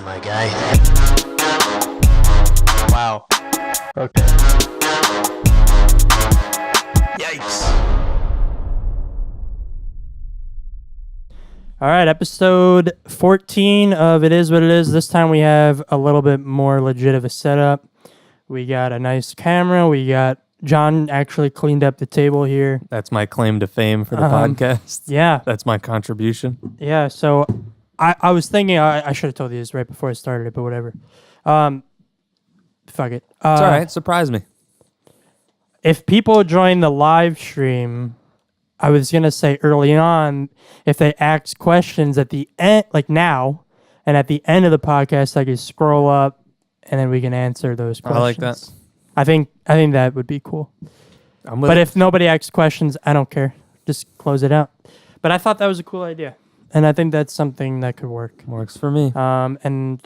my guy. Wow. Okay. Yikes. All right, episode 14 of It Is What It Is. This time we have a little bit more legit of a setup. We got a nice camera. We got John actually cleaned up the table here. That's my claim to fame for the podcast. Yeah. That's my contribution. Yeah, so I was thinking, I should have told you this right before I started it, but whatever. Fuck it. It's all right. Surprise me. If people join the live stream, I was going to say early on, if they ask questions at the end, like now, and at the end of the podcast, I can scroll up and then we can answer those questions. I like that. I think that would be cool. But if nobody asks questions, I don't care. Just close it out. But I thought that was a cool idea. And I think that's something that could work. Works for me. And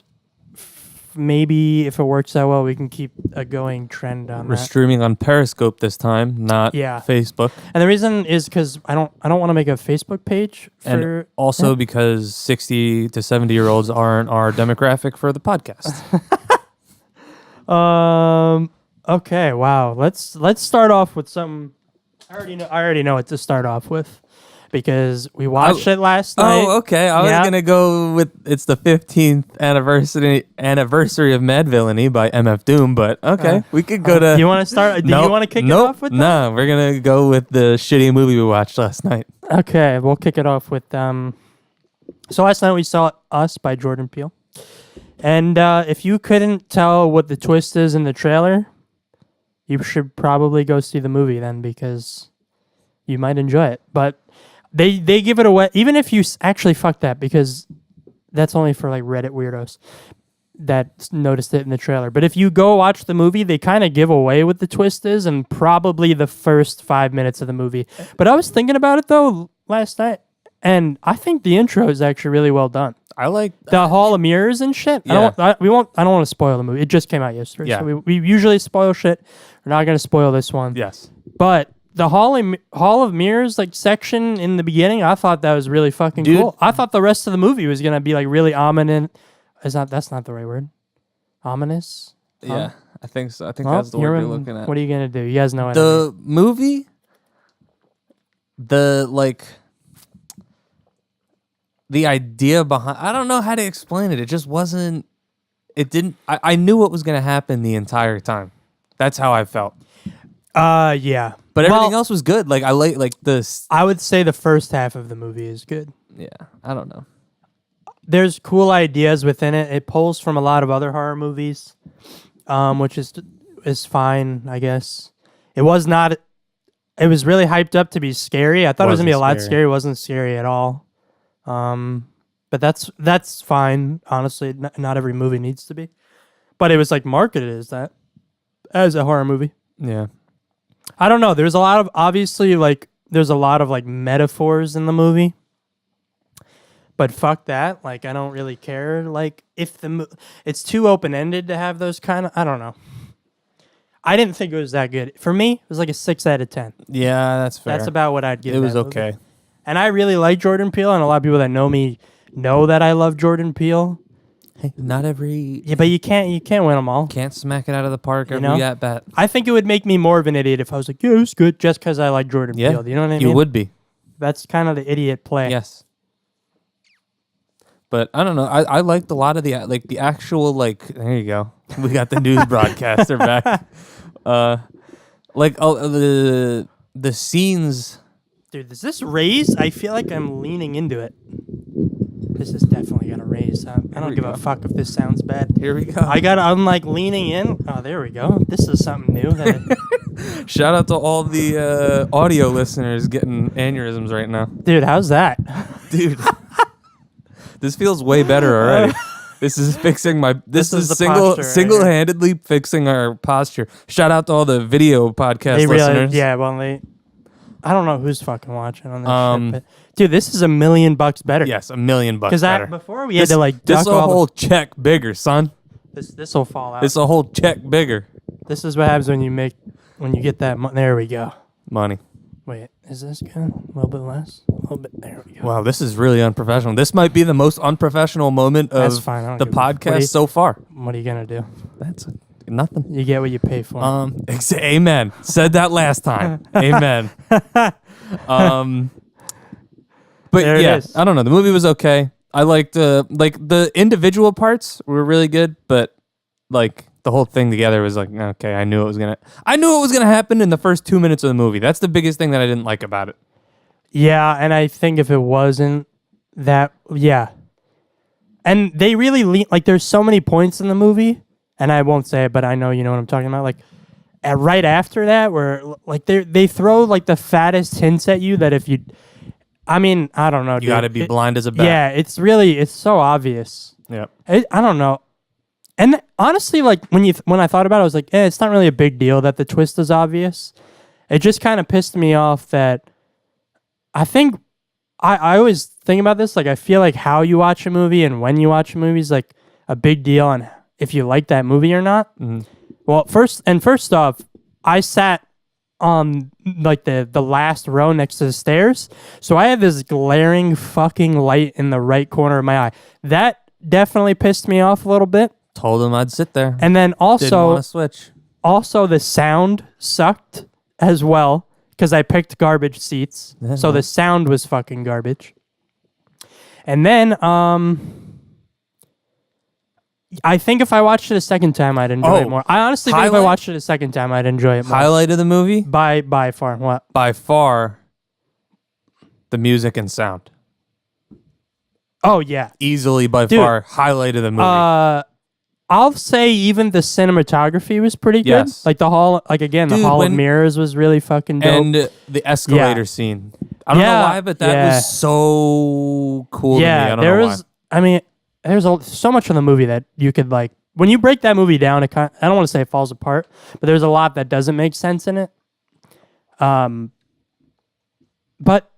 maybe if it works out well, we can keep a going trend on We're that. streaming on Periscope this time, not Facebook. And the reason is because I don't want to make a Facebook page for. And also because 60 to 70-year-olds aren't our demographic for the podcast. Okay. Wow. Let's start off with something. I already know what to start off with. Because we watched it last night. Oh, okay. I was gonna go with it's the 15th anniversary of Mad Villainy by MF Doom, but okay, we could go to. You want to start? Do you want to kick it off with that? No, we're gonna go with the shitty movie we watched last night. Okay, we'll kick it off with So last night we saw Us by Jordan Peele, and if you couldn't tell what the twist is in the trailer, you should probably go see the movie then because you might enjoy it. But They give it away, even if you actually fuck that, because that's only for like Reddit weirdos that noticed it in the trailer. But if you go watch the movie, they kind of give away what the twist is and probably the first 5 minutes of the movie. But I was thinking about it though last night, and I think the intro is actually really well done. I like the Hall of Mirrors and shit. Yeah. I don't want to spoil the movie. It just came out yesterday. Yeah. So we usually spoil shit. We're not going to spoil this one. Yes. But the Hall of Mirrors like section in the beginning, I thought that was really fucking cool. I thought the rest of the movie was gonna be like really ominous. That's not the right word. Ominous. Yeah, I think so. I think that's the word you're looking at. What are you gonna do? You guys know what the movie. The idea behind. I don't know how to explain it. It just wasn't. It didn't. I knew what was gonna happen the entire time. That's how I felt. Yeah. But everything else was good. Like I like this. I would say the first half of the movie is good. Yeah, I don't know. There's cool ideas within it. It pulls from a lot of other horror movies, which is fine, I guess. It was not. It was really hyped up to be scary. I thought it was gonna be a lot scary. It wasn't scary at all. But that's fine. Honestly, not every movie needs to be. But it was like marketed as a horror movie. Yeah. I don't know. There's a lot of there's a lot of like metaphors in the movie, but fuck that. Like I don't really care. Like if it's too open ended to have those kind of. I don't know. I didn't think it was that good. For me, it was like a 6 out of 10. Yeah, that's fair. That's about what I'd give. It was that okay. movie. And I really like Jordan Peele, and a lot of people that know me know that I love Jordan Peele. Hey, not every. Yeah, but you can't win them all. Can't smack it out of the park every at bat. I think it would make me more of an idiot if I was like, yeah, it's good, just because I like Jordan Peele. You know what I mean? You would be. That's kind of the idiot play. Yes. But I don't know. I liked a lot of the actual there you go. We got the news broadcaster back. The scenes. Dude, does this raise? I feel like I'm leaning into it. This is definitely gonna raise. I don't give a fuck if this sounds bad. Here we go. I'm like leaning in. Oh, there we go. This is something new. Shout out to all the audio listeners getting aneurysms right now. Dude, how's that? Dude, this feels way better already. This is fixing my. This is single-handedly fixing our posture. Shout out to all the video podcast listeners. I don't know who's fucking watching on this shit, but dude, this is $1 million better. Yes, $1 million better. Because before we had to like this a whole check bigger, son. This will fall out. This a whole check bigger. This is what happens when you get that. There we go. Money. Wait, is this good? A little bit less? A little bit. There we go. Wow, this is really unprofessional. This might be the most unprofessional moment That's of fine. I don't the give a- what do you- podcast so far. What are you going to do? That's nothing. You get what you pay for. Amen. Said that last time. Amen. But There it yeah, is. I don't know. The movie was okay. I liked like the individual parts were really good, but like the whole thing together was like, okay, I knew it was gonna happen in the first 2 minutes of the movie. That's the biggest thing that I didn't like about it. Yeah, and I think if it wasn't that, yeah. And they really like, there's so many points in the movie, and I won't say it, but I know you know what I'm talking about. Like, right after that, where like they throw like the fattest hints at you that if you, I mean, I don't know. You got to be blind as a bat. Yeah, it's so obvious. Yep. I don't know. And honestly, like when I thought about it, I was like, it's not really a big deal that the twist is obvious. It just kind of pissed me off that I think I always think about this. Like, I feel like how you watch a movie and when you watch a movie is like a big deal on if you like that movie or not. Mm-hmm. Well, first off, I sat on like the last row next to the stairs, so I had this glaring fucking light in the right corner of my eye. That definitely pissed me off a little bit. Told him I'd sit there. And then Didn't want also to switch. the sound sucked as well because I picked garbage seats. So the sound was fucking garbage. And then I think if I watched it a second time, I'd enjoy it more. I honestly think if I highlight- watched it a second time, I'd enjoy it more. Highlight of the movie By far. What? by far, the music and sound. Oh, yeah. Easily by Dude, far highlight of the movie. I'll say even the cinematography was pretty good. Yes. Like the hall, like again, the Dude, Hall of when- Mirrors was really fucking dope. And the escalator scene. I don't know Yeah, why, but that yeah. was so cool to me. I yeah, don't there know was. I mean, there's so much in the movie that you could like. When you break that movie down, I don't want to say it falls apart, but there's a lot that doesn't make sense in it. But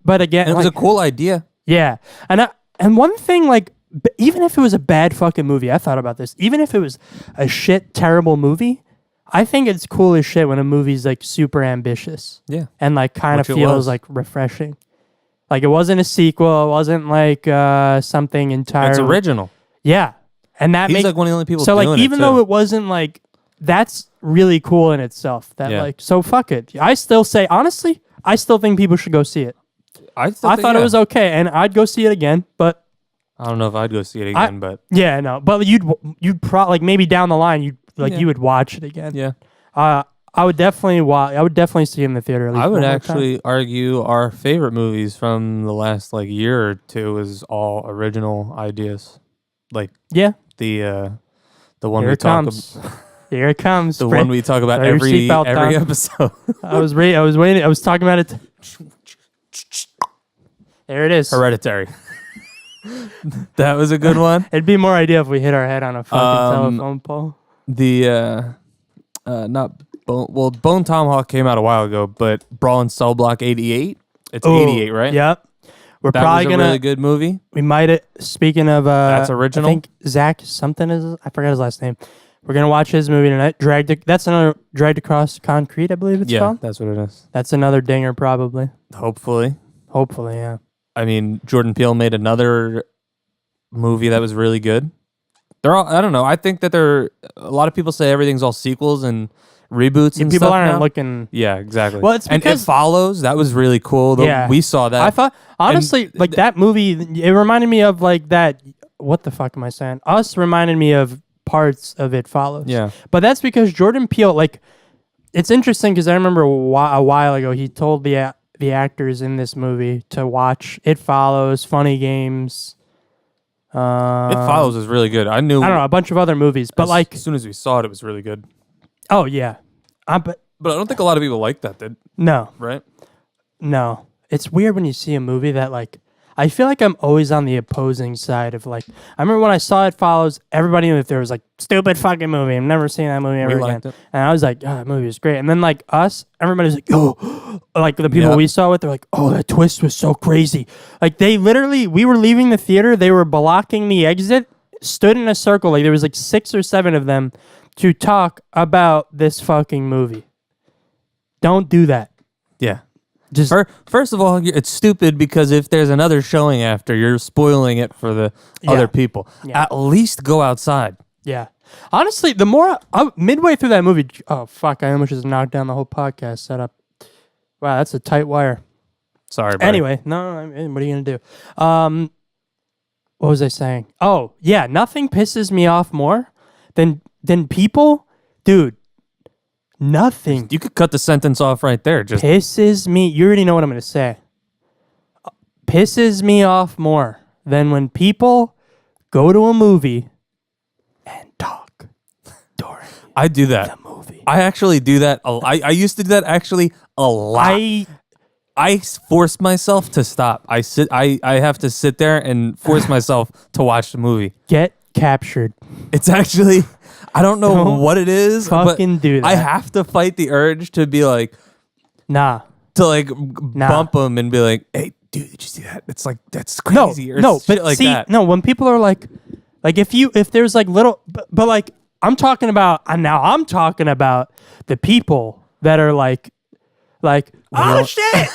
again, And it was like, a cool idea. yeah, and one thing like. Even if it was a bad fucking movie, I thought about this. Even if it was a shit, terrible movie, I think it's cool as shit when a movie's like super ambitious. Yeah. And like kind of Which it feels was. like refreshing. Like it wasn't a sequel. It wasn't like something entirely. It's original. Yeah. And that He's makes like one of the only people so doing like it, even too. though it wasn't like that's really cool in itself. That Yeah. like so fuck it. I still say honestly, I still think people should go see it. I thought it was okay, and I'd go see it again, but. I don't know if I'd go see it again, but Yeah, no, but you'd probably like maybe down the line you would watch it again. yeah. I would definitely I would definitely see it in the theater. At least I would one more actually argue our favorite movies from the last like year or two is all original ideas. Like time. Yeah, the one here we it talk comes. Here it comes. the one we talk about throw your every seatbelt down. episode. I was waiting. I was talking about it. There it is. Hereditary. That was a good one. It'd be more idea if we hit our head on a fucking telephone pole. The Bone Tomahawk came out a while ago, but Brawl in Cell Block 88. It's 88, right? Yep. We're That probably was a gonna. really good movie. We might. Speaking of, That's original? I think Zach something is. I forgot his last name. We're gonna watch his movie tonight. That's another Dragged Across Concrete, I believe it's Yeah, called. that's what it is. That's another dinger, probably. Hopefully. Hopefully, yeah. I mean, Jordan Peele made another movie that was really good. They're all, I don't know. I think that a lot of people say everything's all sequels and reboots and People stuff aren't now. looking. Yeah, exactly. Well, it's and It because- Follows. That was really cool. Yeah. We saw that. I thought honestly, like that movie, it reminded me of like that. What the fuck am I saying? Us reminded me of parts of It Follows. Yeah. but that's because Jordan Peele. Like, it's interesting because I remember a while ago he told the actors in this movie to watch It Follows, Funny Games. It Follows is really good. I knew. I don't know, a bunch of other movies, but like, as soon as we saw it, it was really good. oh yeah, but But I don't think a lot of people like that, did no, right? no, it's weird when you see a movie that like. I feel like I'm always on the opposing side of like. I remember when I saw It Follows, everybody knew if there was like stupid fucking movie. I'm never seeing that movie ever again. liked it. And I was like, oh, that movie was great. And then like us, everybody's like, oh, like the people Yep. we saw it, they're like, oh, that twist was so crazy. Like they literally, we were leaving the theater, they were blocking the exit, stood in a circle, like there was like 6 or 7 of them to talk about this fucking movie. Don't do that. Yeah. Just First of all, it's stupid because if there's another showing after, you're spoiling it for the other people. Yeah. At least go outside. yeah. Honestly, the more midway through that movie, oh fuck! I almost just knocked down the whole podcast setup. Wow, that's a tight wire. Sorry, buddy. Anyway, no, what are you gonna do? What was I saying? Oh yeah, nothing pisses me off more than people, dude. Nothing You could cut the sentence off right there. Just pisses me. You already know what I'm gonna say. Pisses me off more than when people go to a movie and talk during I do that. the movie. I actually do that. I used to do that actually a lot. I force myself to stop. I have to sit there and force myself to watch the movie. Get captured. It's actually, I don't know Don't what it is, fucking but do that. I have to fight the urge to be like, Nah. bump them and be like, hey, dude, did you see that? It's like, that's No, crazy. or no, shit but like see, that. no, when people are like if there's like little, but like I'm talking about the people that are like, oh shit,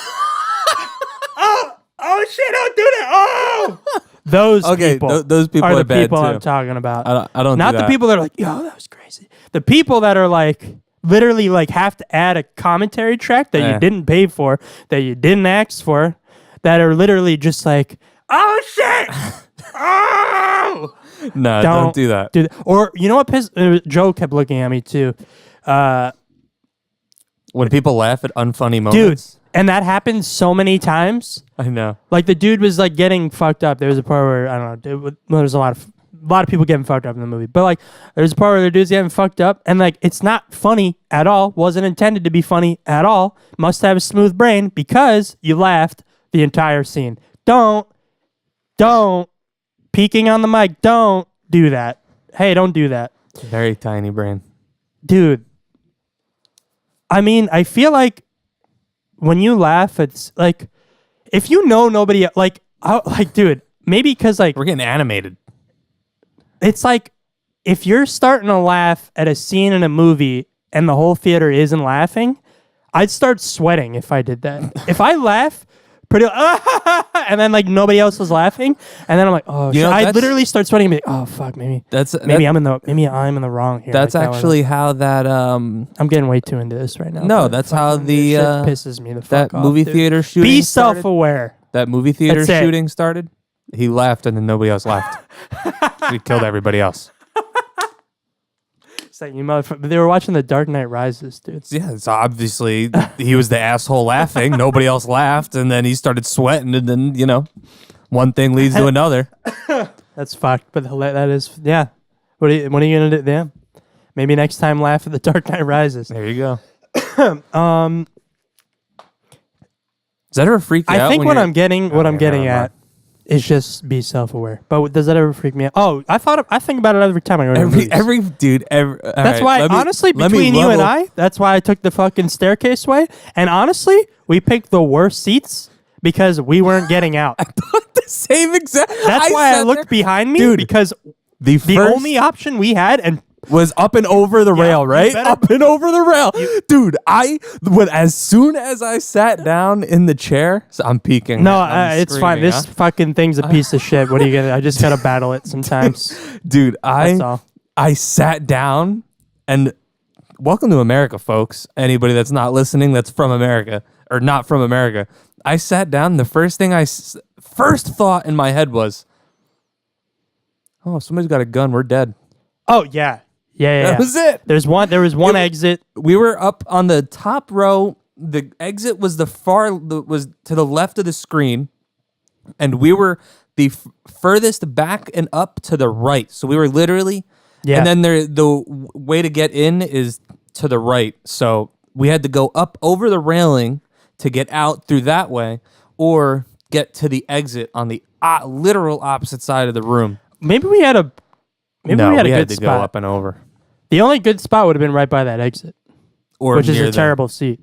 oh shit, don't do that, oh, those Okay, people, those people are the bad people too. I'm talking about. I don't Not do the that. people that are like, yo, that was crazy. The people that are like literally like have to add a commentary track that you didn't pay for, that you didn't ask for, that are literally just like, oh shit, oh. No, don't do that. Or you know what? Joe kept looking at me too, When people laugh at unfunny dude. moments. And that happened so many times. I know. Like the dude was like getting fucked up. There was a part where I don't know. There was a lot of people getting fucked up in the movie. But like there's a part where the dude's getting fucked up, and like it's not funny at all. Wasn't intended to be funny at all. Must have a smooth brain because you laughed the entire scene. Don't peeking on the mic. Don't do that. Hey, don't do that, Very tiny brain. dude. I mean, I feel like when you laugh, it's like if you know nobody like, dude, maybe because like We're getting animated. it's like if you're starting to laugh at a scene in a movie and the whole theater isn't laughing, I'd start sweating if I did that. If I laugh pretty and then like nobody else was laughing, and then I'm like, oh, You know, shit. I that's- literally start sweating and be like, oh fuck, maybe Maybe I'm in the wrong here. That's Like, that was- actually how that I'm getting way too into this right now. No, but that's fucking how the, shit uh, pisses me the that fuck off, movie dude. theater shooting Be started. self-aware. That movie theater That's it. shooting started. He laughed and then nobody else laughed. He killed everybody else. It's like, you motherfucker. They were watching The Dark Knight Rises, dude. Yeah, it's obviously he was the asshole laughing. Nobody else laughed, and then he started sweating, and then one thing leads to another. That's fucked, but that is, yeah. What are you gonna do? Yeah, maybe next time laugh at The Dark Knight Rises. There you go. Does that ever freak you out? I think when what you're- I'm getting never at is just be self-aware. But does that ever freak me out? Oh, I think about it every time I go to the movies. That's That's why, honestly, between you and I, that's why I took the fucking staircase way. And honestly, we picked the worst seats because we weren't getting out. the same exact. That's why I sat looked there- behind me, Dude, because the the first only option we had, and was up and over the rail, you right? better- Up and over the rail, dude. As soon as I sat down in the chair, so I'm peeking. no, I'm it's fine. screaming, This fucking thing's a piece of shit. What are you gonna? I just gotta battle it sometimes. dude. That's all. I sat down, and welcome to America, folks. Anybody that's not listening, that's from America or not from America. I sat down. The first thing first thought in my head was, "Oh, somebody's got a gun. We're dead." Oh yeah. That was it. There was one exit. We were up on the top row. The exit was was to the left of the screen, and we were the furthest back and up to the right. So we were literally, Yeah. And then the way to get in is to the right. So we had to go up over the railing to get out through that way, or get to the exit on the literal opposite side of the room. Maybe we had a good to spot. go up and over, The only good spot would have been right by that exit, or which is near a terrible seat.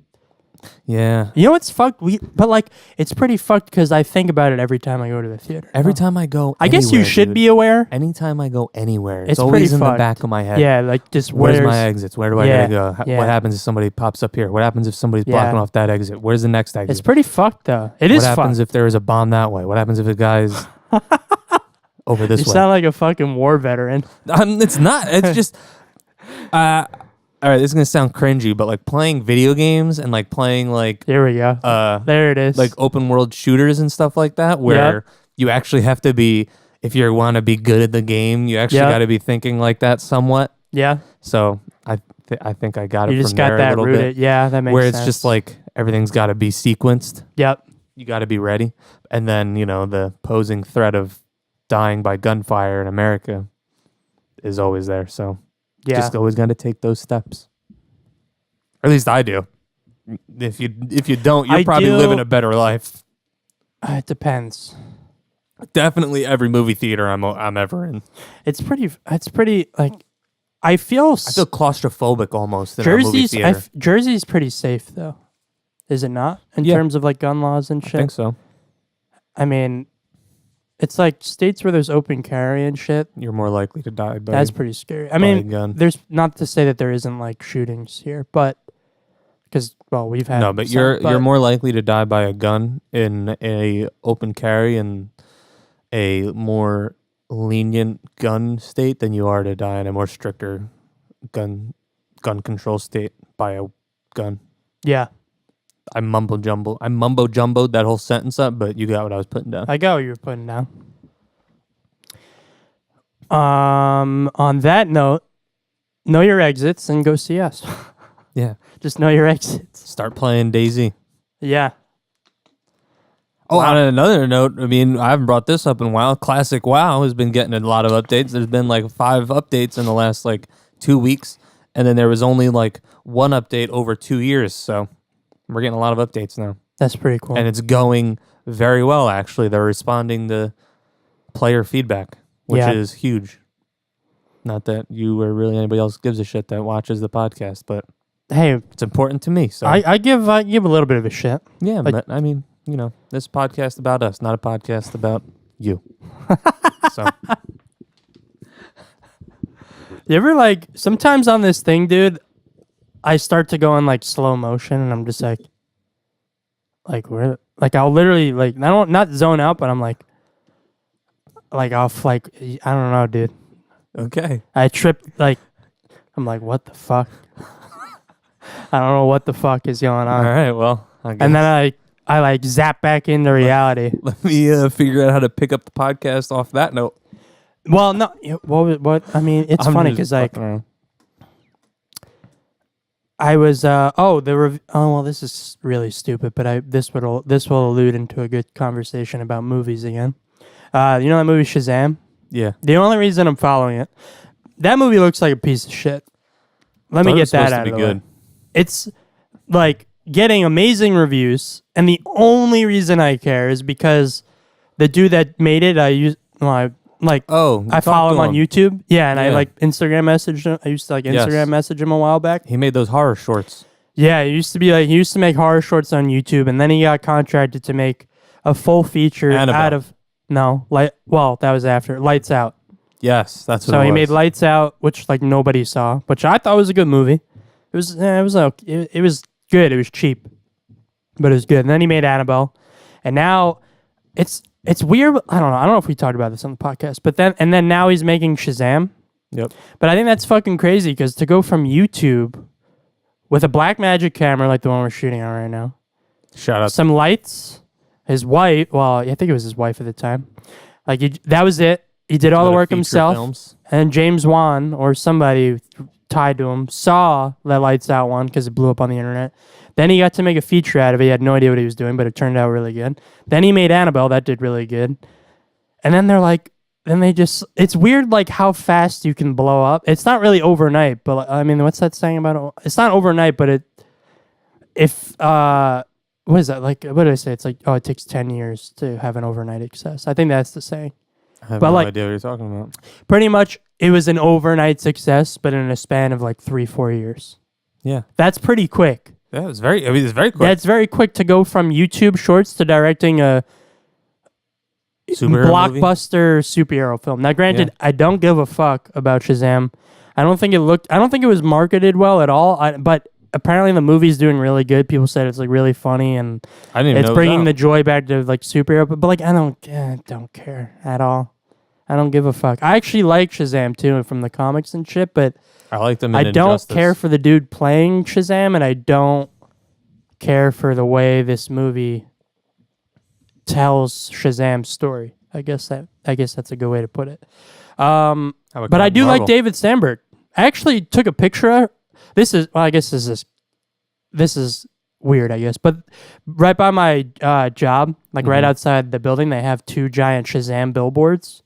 Yeah. You know what's fucked? But like, it's pretty fucked because I think about it every time I go to the theater. Every time I go, I guess you anywhere, should dude. be aware. Anytime I go anywhere, It's it's always pretty in the fucked. back of my head. Yeah, like just Where's my exits? Where do I Yeah, gotta go? yeah. What happens if somebody pops up here? What happens if somebody's Yeah. blocking off that exit? Where's the next exit? It's pretty fucked though. It what is happens fucked. if there is a bomb that way? What happens if a guy's over this You way? sound like a fucking war veteran. It's not. It's just. All right, this is gonna sound cringy, but like playing video games and like playing like There we go. There it is. like open world shooters and stuff like that, where you actually have to be, if you want to be good at the game, you actually Yeah. got to be thinking like that somewhat. yeah, So I think I got it. you from just got there a that little rooted. bit, Yeah, that makes where sense. it's just like everything's got to be sequenced. Yep. You got to be ready, and then the posing threat of dying by gunfire in America is always there. So Yeah. just always got to take those steps. Or at least I do. If you don't, you're I probably do- living a better life. It depends. Definitely every movie theater I'm ever in. It's pretty like I feel I feel claustrophobic almost in a movie Jersey's theater. Jersey's pretty safe though. Is it not in Yeah. terms of like gun laws and I shit? think so. I mean, it's like states where there's open carry and shit. You're more likely to die by, That's pretty scary. I by a mean, gun. there's not to say that there isn't like shootings here, but because we've had No, but some, you're more likely to die by a gun in a open carry and a more lenient gun state than you are to die in a more stricter gun control state by a gun. yeah. I mumbo jumboed that whole sentence up, but you got what I was putting down. I got what you were putting down. On that note, know your exits and go see us. Yeah. Just know your exits. Start playing DayZ. Yeah. Oh, Wow. on another note, I mean, I haven't brought this up in a while. Classic WoW has been getting a lot of updates. There's been like 5 updates in the last like 2 weeks, and then there was only like 1 update over 2 years. So we're getting a lot of updates now, That's pretty cool. and it's going very well. Actually, they're responding to player feedback, which Yeah. is huge. Not that you or really anybody else gives a shit that watches the podcast, but hey, it's important to me. So I give a little bit of a shit. yeah, like- but I mean, this podcast about us, not a podcast about you. So You ever like sometimes on this thing, dude, I start to go in like slow motion and I'm just like where like I'll literally like I don't not zone out, but I'm like I'll like I don't know, dude. okay. I trip like I'm like what the fuck? I don't know what the fuck is going All on. right. Well, I guess. And then I like zap back into reality. let me figure out how to pick up the podcast off that note. Well, no, what I mean, it's I'm funny just because like fucking around. I was well, this is really stupid, but this will allude into a good conversation about movies again. You know that movie Shazam? Yeah. The only reason I'm following it, that movie looks like a piece of shit. Let me Thought it get was supposed that to out be of the way. good. It's like getting amazing reviews, and the only reason I care is because the dude that made it, Oh, I follow him on YouTube. Yeah, and I Yeah. like Instagram messaged him. I used to like Yes. Instagram message him a while back. He made those horror shorts. Yeah, he used to make horror shorts on YouTube, and then he got contracted to make a full feature Annabelle. out of that was after Lights Out. Yes, that's what So it he was. made Lights Out, which like nobody saw, which I thought was a good movie. It was okay. It was good. It was cheap, but it was good. And then he made Annabelle, and now it's weird. I don't know if we talked about this on the podcast, but then now he's making Shazam. Yep. But I think that's fucking crazy because to go from YouTube with a Blackmagic camera like the one we're shooting on right now, Shout out. some lights, his wife. Well, I think it was his wife at the time. Like that was it. He did all the to work feature himself. films. And James Wan or somebody tied to him saw that Lights Out one because it blew up on the internet. Then he got to make a feature out of it. He had no idea what he was doing, but it turned out really good. Then he made Annabelle. That did really good. And then it's weird like how fast you can blow up. It's not really overnight, but I mean, what's that saying about it? It's not overnight, but what is that? Like, what did I say? It's like, it takes 10 years to have an overnight success. I think that's the saying. I have but no like- idea what you're talking about. Pretty much, it was an overnight success, but in a span of like 3-4 years. Yeah. That's pretty quick. Yeah, it was very. I mean, it's very quick. Yeah, it's very quick to go from YouTube Shorts to directing a Superhero movie? blockbuster superhero film. Now, granted, Yeah. I don't give a fuck about Shazam. I don't think it was marketed well at all. But apparently, the movie's doing really good. People said it's like really funny and I didn't even it's know bringing the that. joy back to like superhero. But like, I don't care at all. I don't give a fuck. I actually like Shazam too from the comics and shit, but I liked them. I In don't Injustice. care for the dude playing Shazam, and I don't care for the way this movie tells Shazam's story. I guess that's a good way to put it. How about But I Captain do like Marvel? David Sandberg. I actually took a picture. This is weird, I guess. But right by my job, like right outside the building, they have 2 giant Shazam billboards.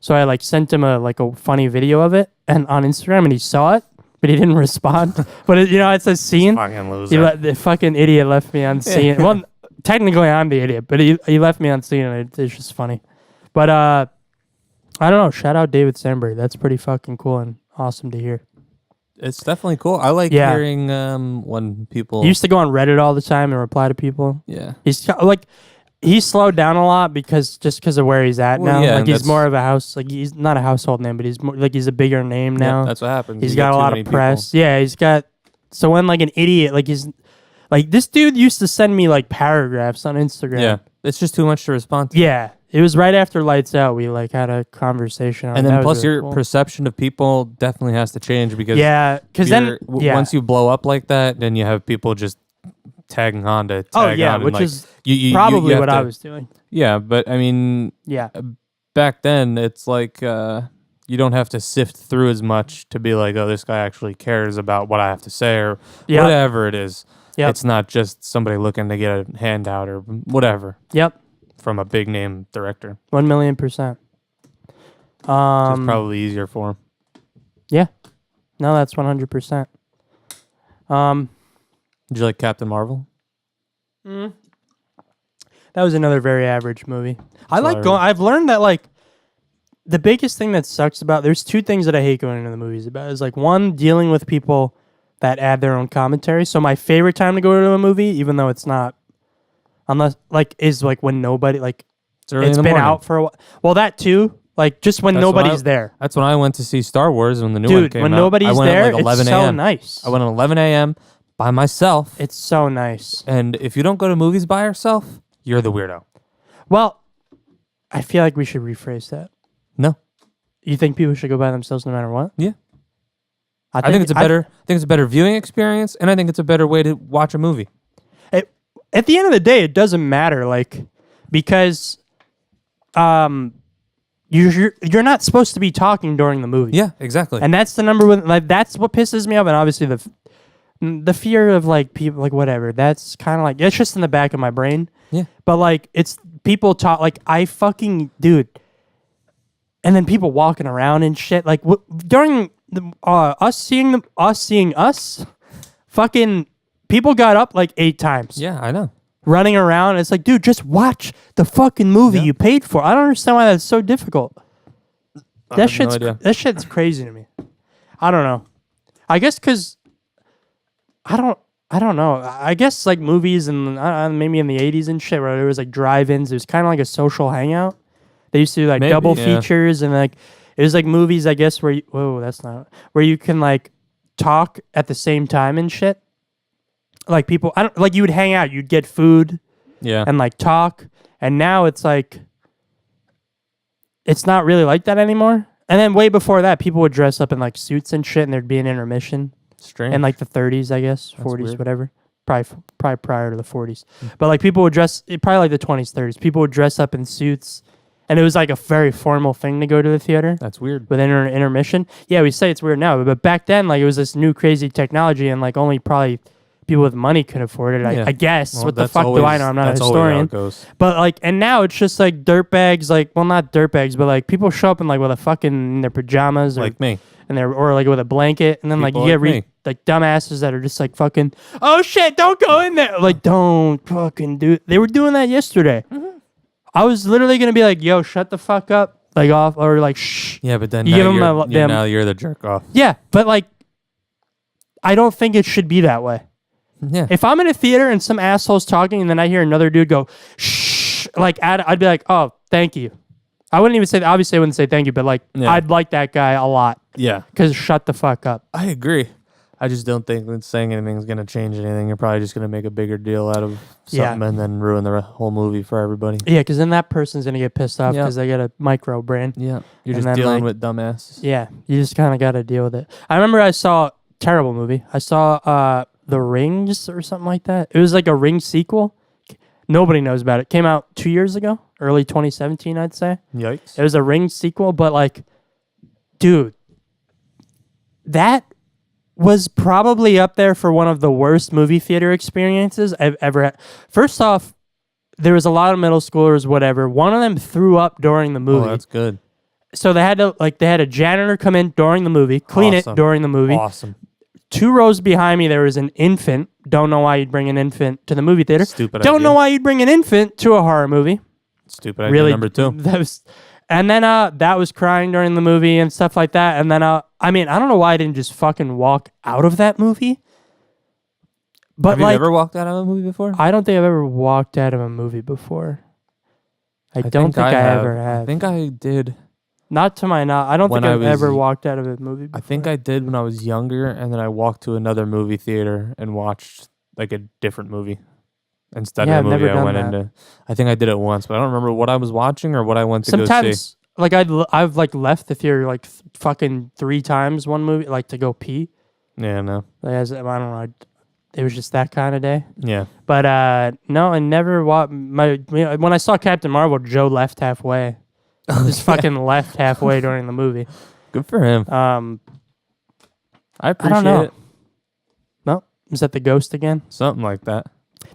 So I like sent him a funny video of it and on Instagram, and he saw it, but he didn't respond. But it says scene. Fucking loser. The fucking idiot left me on scene. Well, technically I'm the idiot, but he left me on scene, and it's just funny. But I don't know. Shout out David Sandberg. That's pretty fucking cool and awesome to hear. It's definitely cool. I like Yeah. hearing when people. He used to go on Reddit all the time and reply to people. Yeah. He's slowed down a lot because of where he's at Well, now. yeah, Like and he's that's- more of a house. Like he's not a household name, but he's more like he's a bigger name Yeah, now. that's what happens. He's You got get a too lot many of people. press. Yeah, he's got. So when like an idiot, like he's like this dude used to send me like paragraphs on Instagram. Yeah. It's just too much to respond to. Yeah. It was right after Lights Out. We like had a conversation. On And it. then That was plus really your cool. perception of people definitely has to change because Yeah, because then once you blow up like that, then you have people just tagging on to tag on and, which like, is you probably have what to- I was doing. Yeah, but I mean, Yeah, back then it's like you don't have to sift through as much to be like, oh, this guy actually cares about what I have to say or Yep. whatever it is. Yep. It's not just somebody looking to get a handout or whatever yep, from a big name director. 1,000,000%. It's probably easier for him. Yeah, no, that's 100%. Did you like Captain Marvel? That was another very average movie. I what I like going. I've learned that like the biggest thing that sucks about there's 2 things that I hate going into the movies about is like one dealing with people that add their own commentary. So my favorite time to go to a movie, even though it's not, unless like is like when nobody like It's early it's in the been morning. out for a while. Well, that too. Like just when That's when nobody's I- there, That's when I went to see Star Wars when the new one dude. came When out. nobody's I went there, at like 11 it's so a.m. nice. I went at 11 a.m. by myself. It's so nice. And if you don't go to movies by yourself, you're the weirdo. Well, I feel like we should rephrase that. No. You think people should go by themselves no matter what? Yeah. I think it's a better viewing experience, and I think it's a better way to watch a movie. At the end of the day, it doesn't matter, like, because you're not supposed to be talking during the movie. Yeah, exactly. And that's the number one. Like, that's what pisses me off. And obviously the fear of like people, like whatever. That's kind of like it's just in the back of my brain. Yeah. But like it's people talk like I fucking dude. And then people walking around and shit. Like during the, us seeing us, fucking people got up like 8 times. Yeah, I know. Running around. It's like, dude, just watch the fucking movie you paid for. I don't understand why that's so difficult. I have no idea. That shit's crazy to me. I don't know. I guess because I don't know. I guess like movies and maybe in the 80s and shit where there was like drive-ins. It was kind of like a social hangout. They used to do like Maybe, double yeah. features and like it was like movies. I guess where where you can like talk at the same time and shit. Like people, you would hang out. You'd get food. Yeah. And like talk, and now it's like it's not really like that anymore. And then way before that, people would dress up in like suits and shit, and there'd be an intermission Strange. in like the 30s, I guess, 40s, weird. whatever. Probably prior to the 40s, but like people would dress probably like the 20s, 30s. People would dress up in suits, and it was like a very formal thing to go to the theater That's weird. with intermission. Yeah, we say it's weird now, but back then, like it was this new crazy technology, and like only probably people with money could afford it. Yeah. I guess. Well, what the that's fuck do I always- know? I'm not a that's always how historian. it goes. But like, and now it's just like dirtbags. Like, well, not dirtbags, but like people show up in like with a fucking in their pajamas or Like me. and they're or like with a blanket, and then like People you like get me. like dumbasses that are just like fucking. Oh shit! Don't go in there. Like, don't fucking do. They were doing that yesterday. I was literally gonna be like, "Yo, shut the fuck up," like off or like shh. Yeah, but then You now, give 'em you're, them- now you're the jerk off. Yeah, but like, I don't think it should be that way. Yeah. If I'm in a theater and some asshole's talking and then I hear another dude go, shh, like, I'd be like, oh, thank you. I wouldn't even say, obviously I wouldn't say thank you, but like, Yeah. I'd like that guy a lot. Yeah. Because shut the fuck up. I agree. I just don't think that saying anything is going to change anything. You're probably just going to make a bigger deal out of Yeah. something and then ruin the whole movie for everybody. Yeah, because then that person's going to get pissed off Yeah. because they got a micro brain. Yeah. You're And just then, dealing like- with dumbasses. Yeah, you just kind of got to deal with it. I remember I saw terrible movie. I saw The Rings or something like that. It was like a Ring sequel. Nobody knows about it. Came out 2 years ago, early 2017, I'd say. Yikes. It was a Ring sequel, but like, dude, that was probably up there for one of the worst movie theater experiences I've ever had. First off, there was a lot of middle schoolers, whatever. One of them threw up during the movie. Oh, that's good. So they had a janitor come in during the movie, clean Awesome. it during the movie. Awesome. 2 rows behind me, there was an infant. Don't know why you'd bring an infant to the movie theater. Stupid Don't idea. know why you'd bring an infant to a horror movie. Stupid idea Really, number 2. That was, and then that was crying during the movie and stuff like that. And then I mean, I don't know why I didn't just fucking walk out of that movie. But Have you like, ever walked out of a movie before? I don't think I've ever walked out of a movie before. I don't think I ever have. I think I did. Not to my knowledge. I don't When think I I've was- ever walked out of a movie before. I think I did when I was younger, and then I walked to another movie theater and watched like a different movie instead Yeah, of the I've movie never I went done that. into. I think I did it once, but I don't remember what I was watching or what I went to go see. Sometimes, like I've like left the theater like fucking 3 times one movie, like to go pee. Yeah, no. Like, I don't know. It was just that kind of day. Yeah. But no, I never watched when I saw Captain Marvel, Joe left halfway. Just fucking left halfway during the movie. Good for him. I appreciate know. it. No, is that the ghost again? Something like that.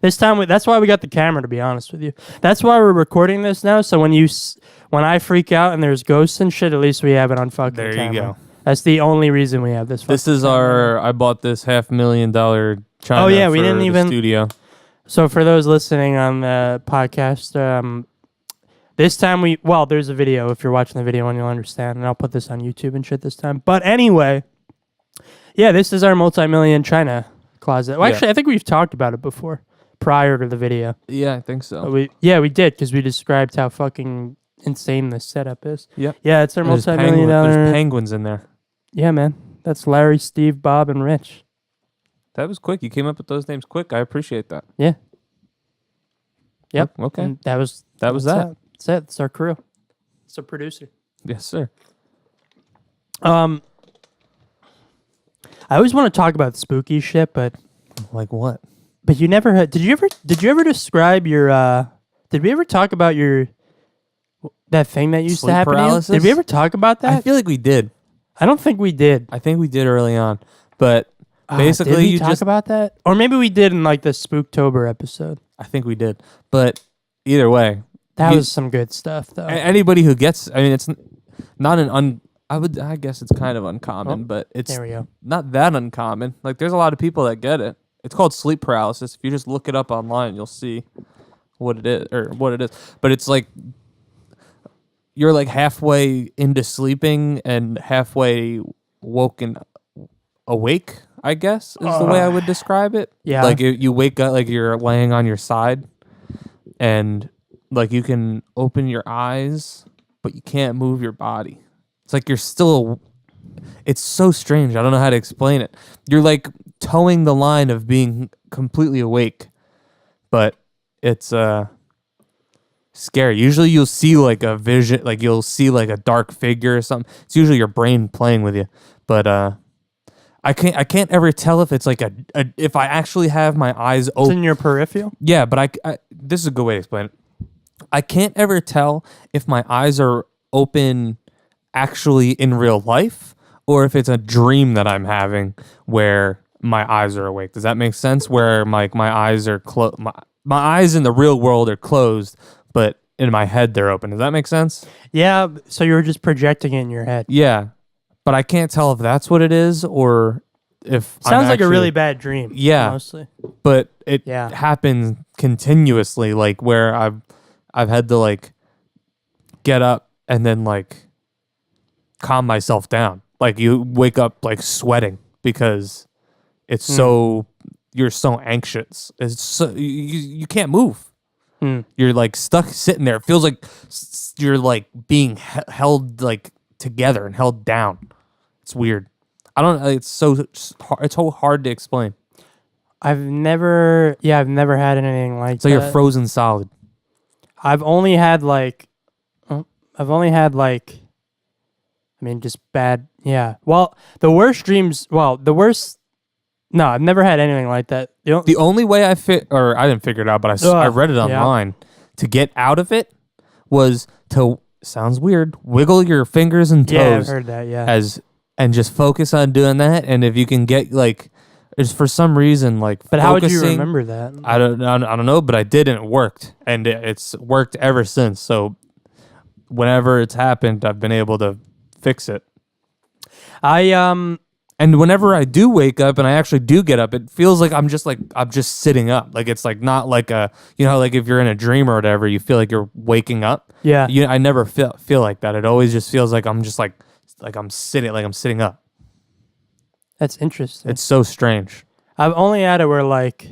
This time, that's why we got the camera. To be honest with you, that's why we're recording this now. So when I freak out and there's ghosts and shit, at least we have it on fucking There camera. you go. That's the only reason we have this. This is I bought this $500,000 China Oh, yeah, we for didn't the even- studio. So for those listening on the podcast, this time there's a video. If you're watching the video, and you'll understand, and I'll put this on YouTube and shit this time. But anyway, yeah, this is our multi-million China closet. Well, Yeah. actually, I think we've talked about it before, prior to the video. Yeah, I think so. We did because we described how fucking insane this setup is. Yep. Yeah, it's our There's multi-million there's dollar. penguins in there. Yeah, man, that's Larry, Steve, Bob, and Rich. That was quick. You came up with those names quick. I appreciate that. Yeah. Yep. Okay. And that was That was that's that. it. That's it. It's our crew. It's our producer. Yes, sir. I always want to talk about spooky shit, but Like what? you never had. Did you ever describe your? Did we ever talk about that thing that used Sleep to happen to you? paralysis? Did we ever talk about that? I feel like we did. I don't think we did. I think we did early on. But Did basically, we you talk just. about that, or maybe we did in like the Spooktober episode. I think we did. But either way, That You- was some good stuff, though. anybody who gets. I mean, it's not I guess it's kind of uncommon, Oh, but it's there we go. not that uncommon. Like, there's a lot of people that get it. It's called sleep paralysis. If you just look it up online, you'll see what it is. But it's like you're like halfway into sleeping and halfway awake, I guess, is the way I would describe it. Yeah. Like you wake up like you're laying on your side and like you can open your eyes, but you can't move your body. It's like you're still. It's so strange. I don't know how to explain it. You're like towing the line of being completely awake, but it's scary. Usually you'll see like a vision, like you'll see like a dark figure or something. It's usually your brain playing with you. But I can't ever tell if it's like if I actually have my eyes It's open. in your peripheral. Yeah, but I this is a good way to explain it. I can't ever tell if my eyes are open actually in real life or if it's a dream that I'm having where my eyes are awake. Does that make sense? Where my eyes are closed. My eyes in the real world are closed, but in my head they're open. Does that make sense? Yeah, so you were just projecting it in your head. Yeah, but I can't tell if that's what it is or if I'm Sounds like a actually- really bad dream. Yeah. Mostly. but it Yeah. happens continuously, like where I've had to like get up and then like calm myself down. Like you wake up like sweating because it's so you're so anxious. It's so you can't move. Mm. You're like stuck sitting there. It feels like you're like being held like together and held down. It's weird. I don't. It's so hard to explain. I've never had anything like So that. you're frozen solid. I've only had like, I mean, just bad. Yeah. Well, the worst dreams. Well, the worst. No, I've never had anything like that. The only way I didn't figure it out, but I read it yeah. online. To get out of it was to, sounds weird, wiggle your fingers and toes. Yeah, I've heard that. Yeah. And just focus on doing that. And if you can get like, it's for some reason like. But how would you focusing- remember that? I don't know, but I did and it worked, and it's worked ever since. So whenever it's happened, I've been able to fix it. And whenever I do wake up and I actually do get up, it feels like I'm just sitting up. Like it's like not like a, like if you're in a dream or whatever, you feel like you're waking up. Yeah. I never feel like that. It always just feels like I'm just like I'm sitting up. That's interesting. It's so strange. I've only had it where like,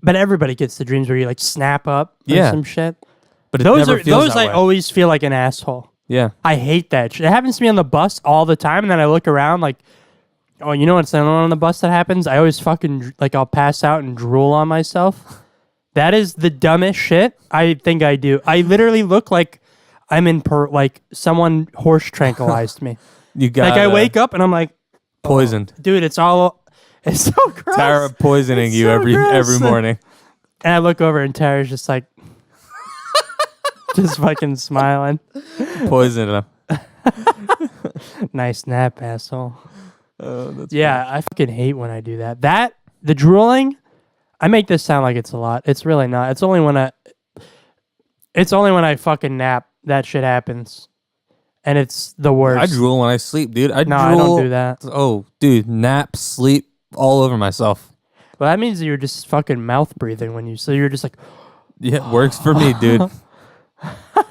but everybody gets the dreams where you like snap up or Yeah. some shit. But it Those never are feels those that I way. always feel like an asshole. Yeah. I hate that shit. It happens to me on the bus all the time, and then I look around like, oh, you know what's another one on the bus that happens? I always fucking like I'll pass out and drool on myself. That is the dumbest shit I think I do. I literally look like I'm in like someone horse tranquilized me. You got Like I wake up and I'm like, poisoned. dude, it's so gross. Tara poisoning It's you so every gross. morning. And I look over and Tara's just like, just fucking smiling. Poison him. Nice nap, asshole. Oh, that's Yeah, I fucking hate when I do that. The drooling, I make this sound like it's a lot. It's really not. It's only when I fucking nap that shit happens. And it's the worst. I drool when I sleep, dude. No, I don't do that. Oh, dude, nap, sleep, all over myself. Well, that means you're just fucking mouth breathing when so you're just like, Yeah, it works for me, dude.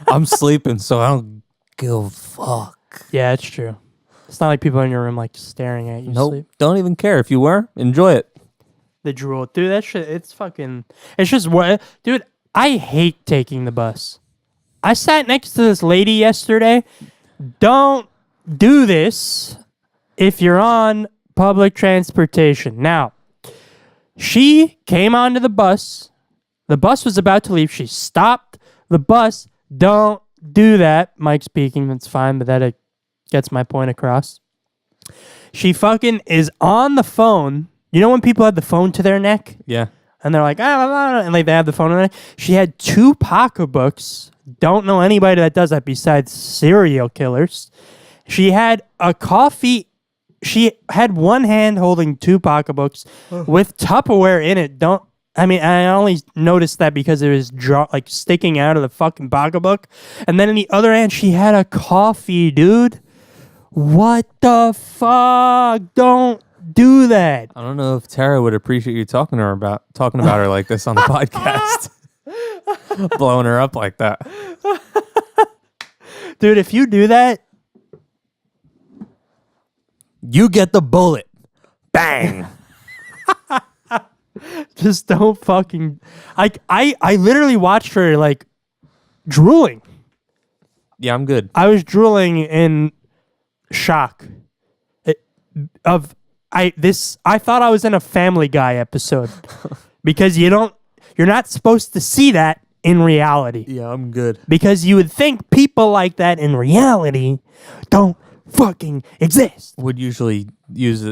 I'm sleeping, so I don't give a fuck. yeah, it's true. It's not like people in your room like staring at you Nope, sleep. don't even care. If you were, enjoy it. The drool. Dude, that shit, it's just what, dude, I hate taking the bus. I sat next to this lady yesterday. Don't do this if you're on public transportation. Now, she came onto the bus. The bus was about to leave. She stopped the bus. Don't do that. Mike speaking, that's fine, but that gets my point across. She fucking is on the phone. You know when people have the phone to their neck? Yeah. And they're like, and like they have the phone on it. She had 2 pocketbooks. Don't know anybody that does that besides serial killers. She had a coffee. She had one hand holding 2 pocketbooks with Tupperware in it. I only noticed that because it was like sticking out of the fucking pocketbook. And then in the other hand, she had a coffee, dude. What the fuck? Don't do that. I don't know if Tara would appreciate you talking about her like this on the podcast. Blowing her up like that. Dude, if you do that, You get the bullet. Bang. just don't fucking I literally watched her like drooling. Yeah, I'm good. I was drooling in shock. I thought I was in a Family Guy episode because you're not supposed to see that in reality. Yeah, I'm good. Because you would think people like that in reality don't fucking exist. Would usually use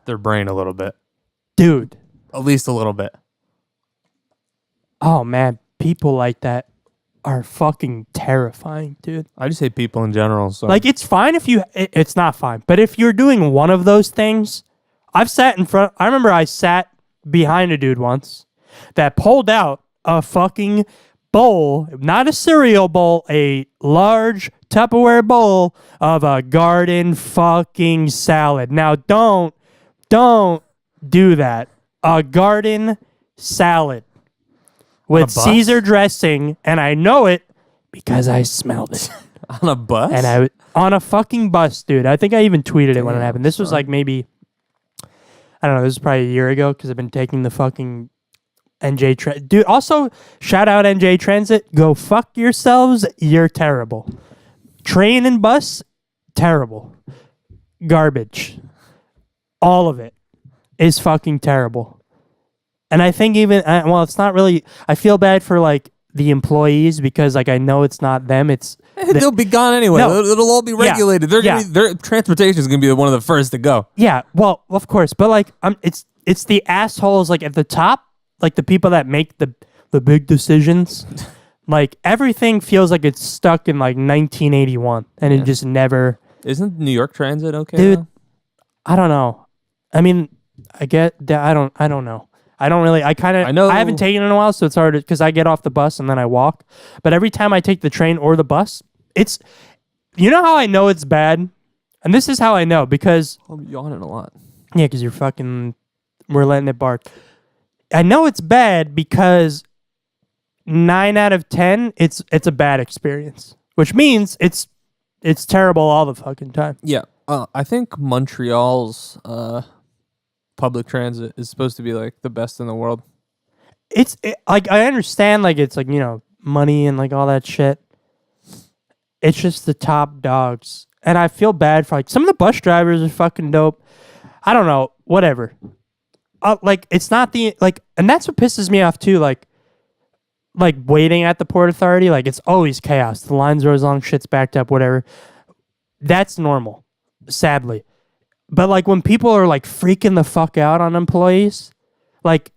their brain a little bit. Dude. At least a little bit. Oh man, people like that are fucking terrifying, dude. I just hate people in general. So Like, it's fine if it's not fine. But if you're doing one of those things, I remember I sat behind a dude once that pulled out a fucking bowl, not a cereal bowl, a large Tupperware bowl of a garden fucking salad. Now, don't do that. A garden salad with bus? Caesar dressing, and I know it because I smelled it. on a bus? And on a fucking bus, dude. I think I even tweeted it when it happened. This was like maybe, I don't know. This is probably a year ago because I've been taking the fucking Dude, also, shout out NJ Transit. Go fuck yourselves. You're terrible. Train and bus, terrible. Garbage. All of it is fucking terrible. And I think even, well, it's not really, I feel bad for like the employees because like I know it's not them. They'll be gone anyway. No. It'll all be regulated. Their transportation is gonna be one of the first to go. Yeah, well, of course, but like it's the assholes like at the top, like the people that make the big decisions. Like everything feels like it's stuck in like 1981 and it just never. Isn't New York Transit okay? Dude, though? I don't know. I mean, I get that. I don't know. I don't really. I know- I haven't taken it in a while, so it's hard because I get off the bus and then I walk. But every time I take the train or the bus, it's. You know how I know it's bad, and this is how I know because I'm yawning a lot. yeah, because you're fucking. We're letting it bark. I know it's bad because 9 out of 10, it's a bad experience, which means it's terrible all the fucking time. Yeah, I think Montreal's public transit is supposed to be like the best in the world. Like I understand like it's like money and like all that shit. It's just the top dogs, and I feel bad for like some of the bus drivers are fucking dope. I don't know, whatever. Like it's not the like, and that's what pisses me off too. Like waiting at the Port Authority, like it's always chaos. The lines are always long, shit's backed up, whatever. That's normal, sadly. But like when people are like freaking the fuck out on employees, like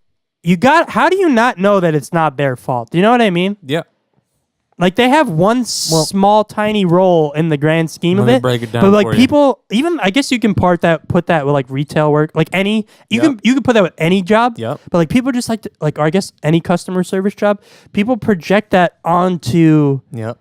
how do you not know that it's not their fault? Do you know what I mean? Yeah. Like they have one small tiny role in the grand scheme Let of me it. break it down but like for you. people, even I guess you can put that with like retail work, like you can put that with any job. Yep. But like people just like to, like, or I guess any customer service job, people project that onto. Yep.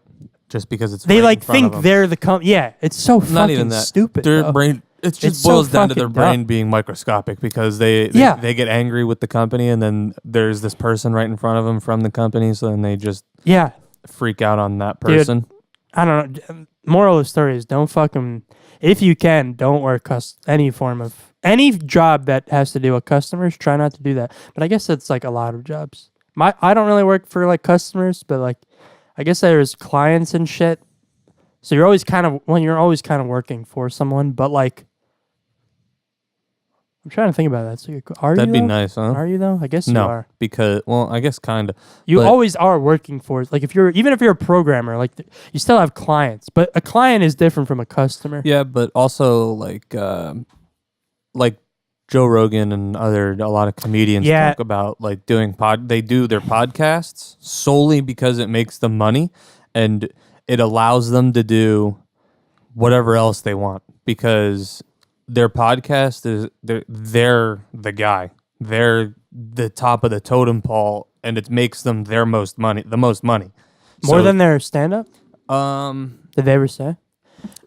Just because it's They right like in front of think them. they're the yeah. It's so Not fucking even that stupid. Their though. brain. It just It's so boils down to their fucking brain dumb. being microscopic because they get angry with the company, and then there's this person right in front of them from the company, so then they just Yeah. freak out on that Dude. person. I don't know. Moral of the story is don't fucking, if you can, don't work any job that has to do with customers. Try not to do that. But I guess that's like a lot of jobs. I don't really work for like customers, but like I guess there's clients and shit. So you're always kind of working for someone, but like I'm trying to think about that. So That'd be nice, huh? Are you though? I guess you No, are. because I guess kind of. You always are working for like even if you're a programmer, like you still have clients, but a client is different from a customer. Yeah, but also like Joe Rogan and a lot of comedians talk about like doing they do their podcasts solely because it makes them money and it allows them to do whatever else they want because their podcast is they're the guy. They're the top of the totem pole and it makes them the most money. More than their stand up? Did they ever say?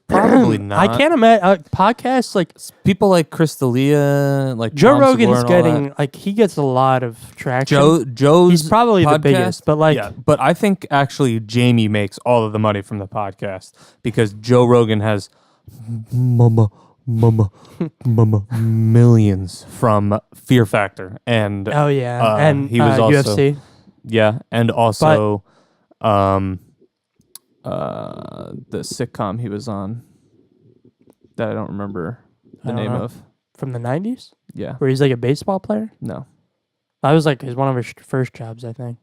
Probably not. I can't imagine podcasts like People like Chris D'Elia, like Joe Tom Segura Rogan's and all that. getting like he gets a lot of traction. Joe's He's probably the podcast, biggest, but like yeah, but I think actually Jamie makes all of the money from the podcast because Joe Rogan has millions from Fear Factor and oh yeah, and he was also UFC. yeah, and also the sitcom he was on that I don't remember the I don't name know. of. From the 90s, Yeah, where he's like a baseball player. no. That was like one of his first jobs, I think.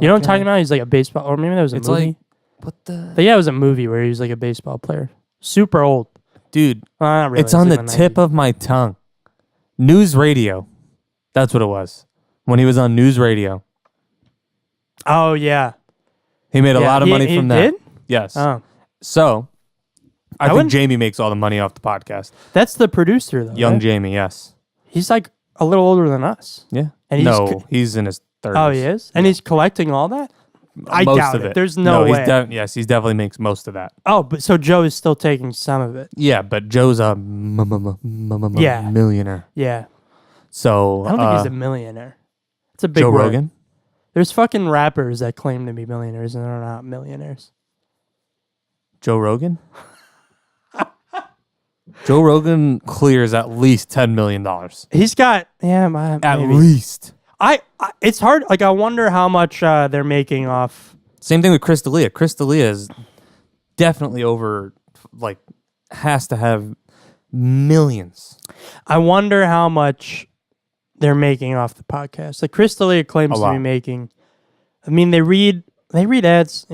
You know what I'm talking about? He's like a baseball, or maybe that was a It's movie. like what the But yeah, it was a movie where he was like a baseball player. Super old. dude. Well, not really. It's on the like tip 90s. of my tongue. News radio. That's what it was. When he was on news radio. Oh yeah. He made a Yeah, lot of he- money he from that. did? Yes. Oh, So, I think wouldn't- Jamie makes all the money off the podcast. that's the producer though. Young right? Jamie, yes. He's like a little older than us. Yeah. And he's no, he's in his 30s. Oh, he is, and he's collecting all that. I most doubt of it. There's no he's way. yes, he definitely makes most of that. Oh, but so Joe is still taking some of it. Yeah, but Joe's a Yeah. millionaire. Yeah, So, I don't think he's a millionaire. It's a big Joe word. Rogan? There's fucking rappers that claim to be millionaires and they're not millionaires. Joe Rogan? Joe Rogan clears at least $10 million. He's got At maybe. least. I it's hard. Like I wonder how much they're making off. Same thing with Chris D'Elia. Chris D'Elia is definitely over, like, has to have millions. I wonder how much they're making off the podcast. Like Chris D'Elia claims A to lot. be making. I mean, they read ads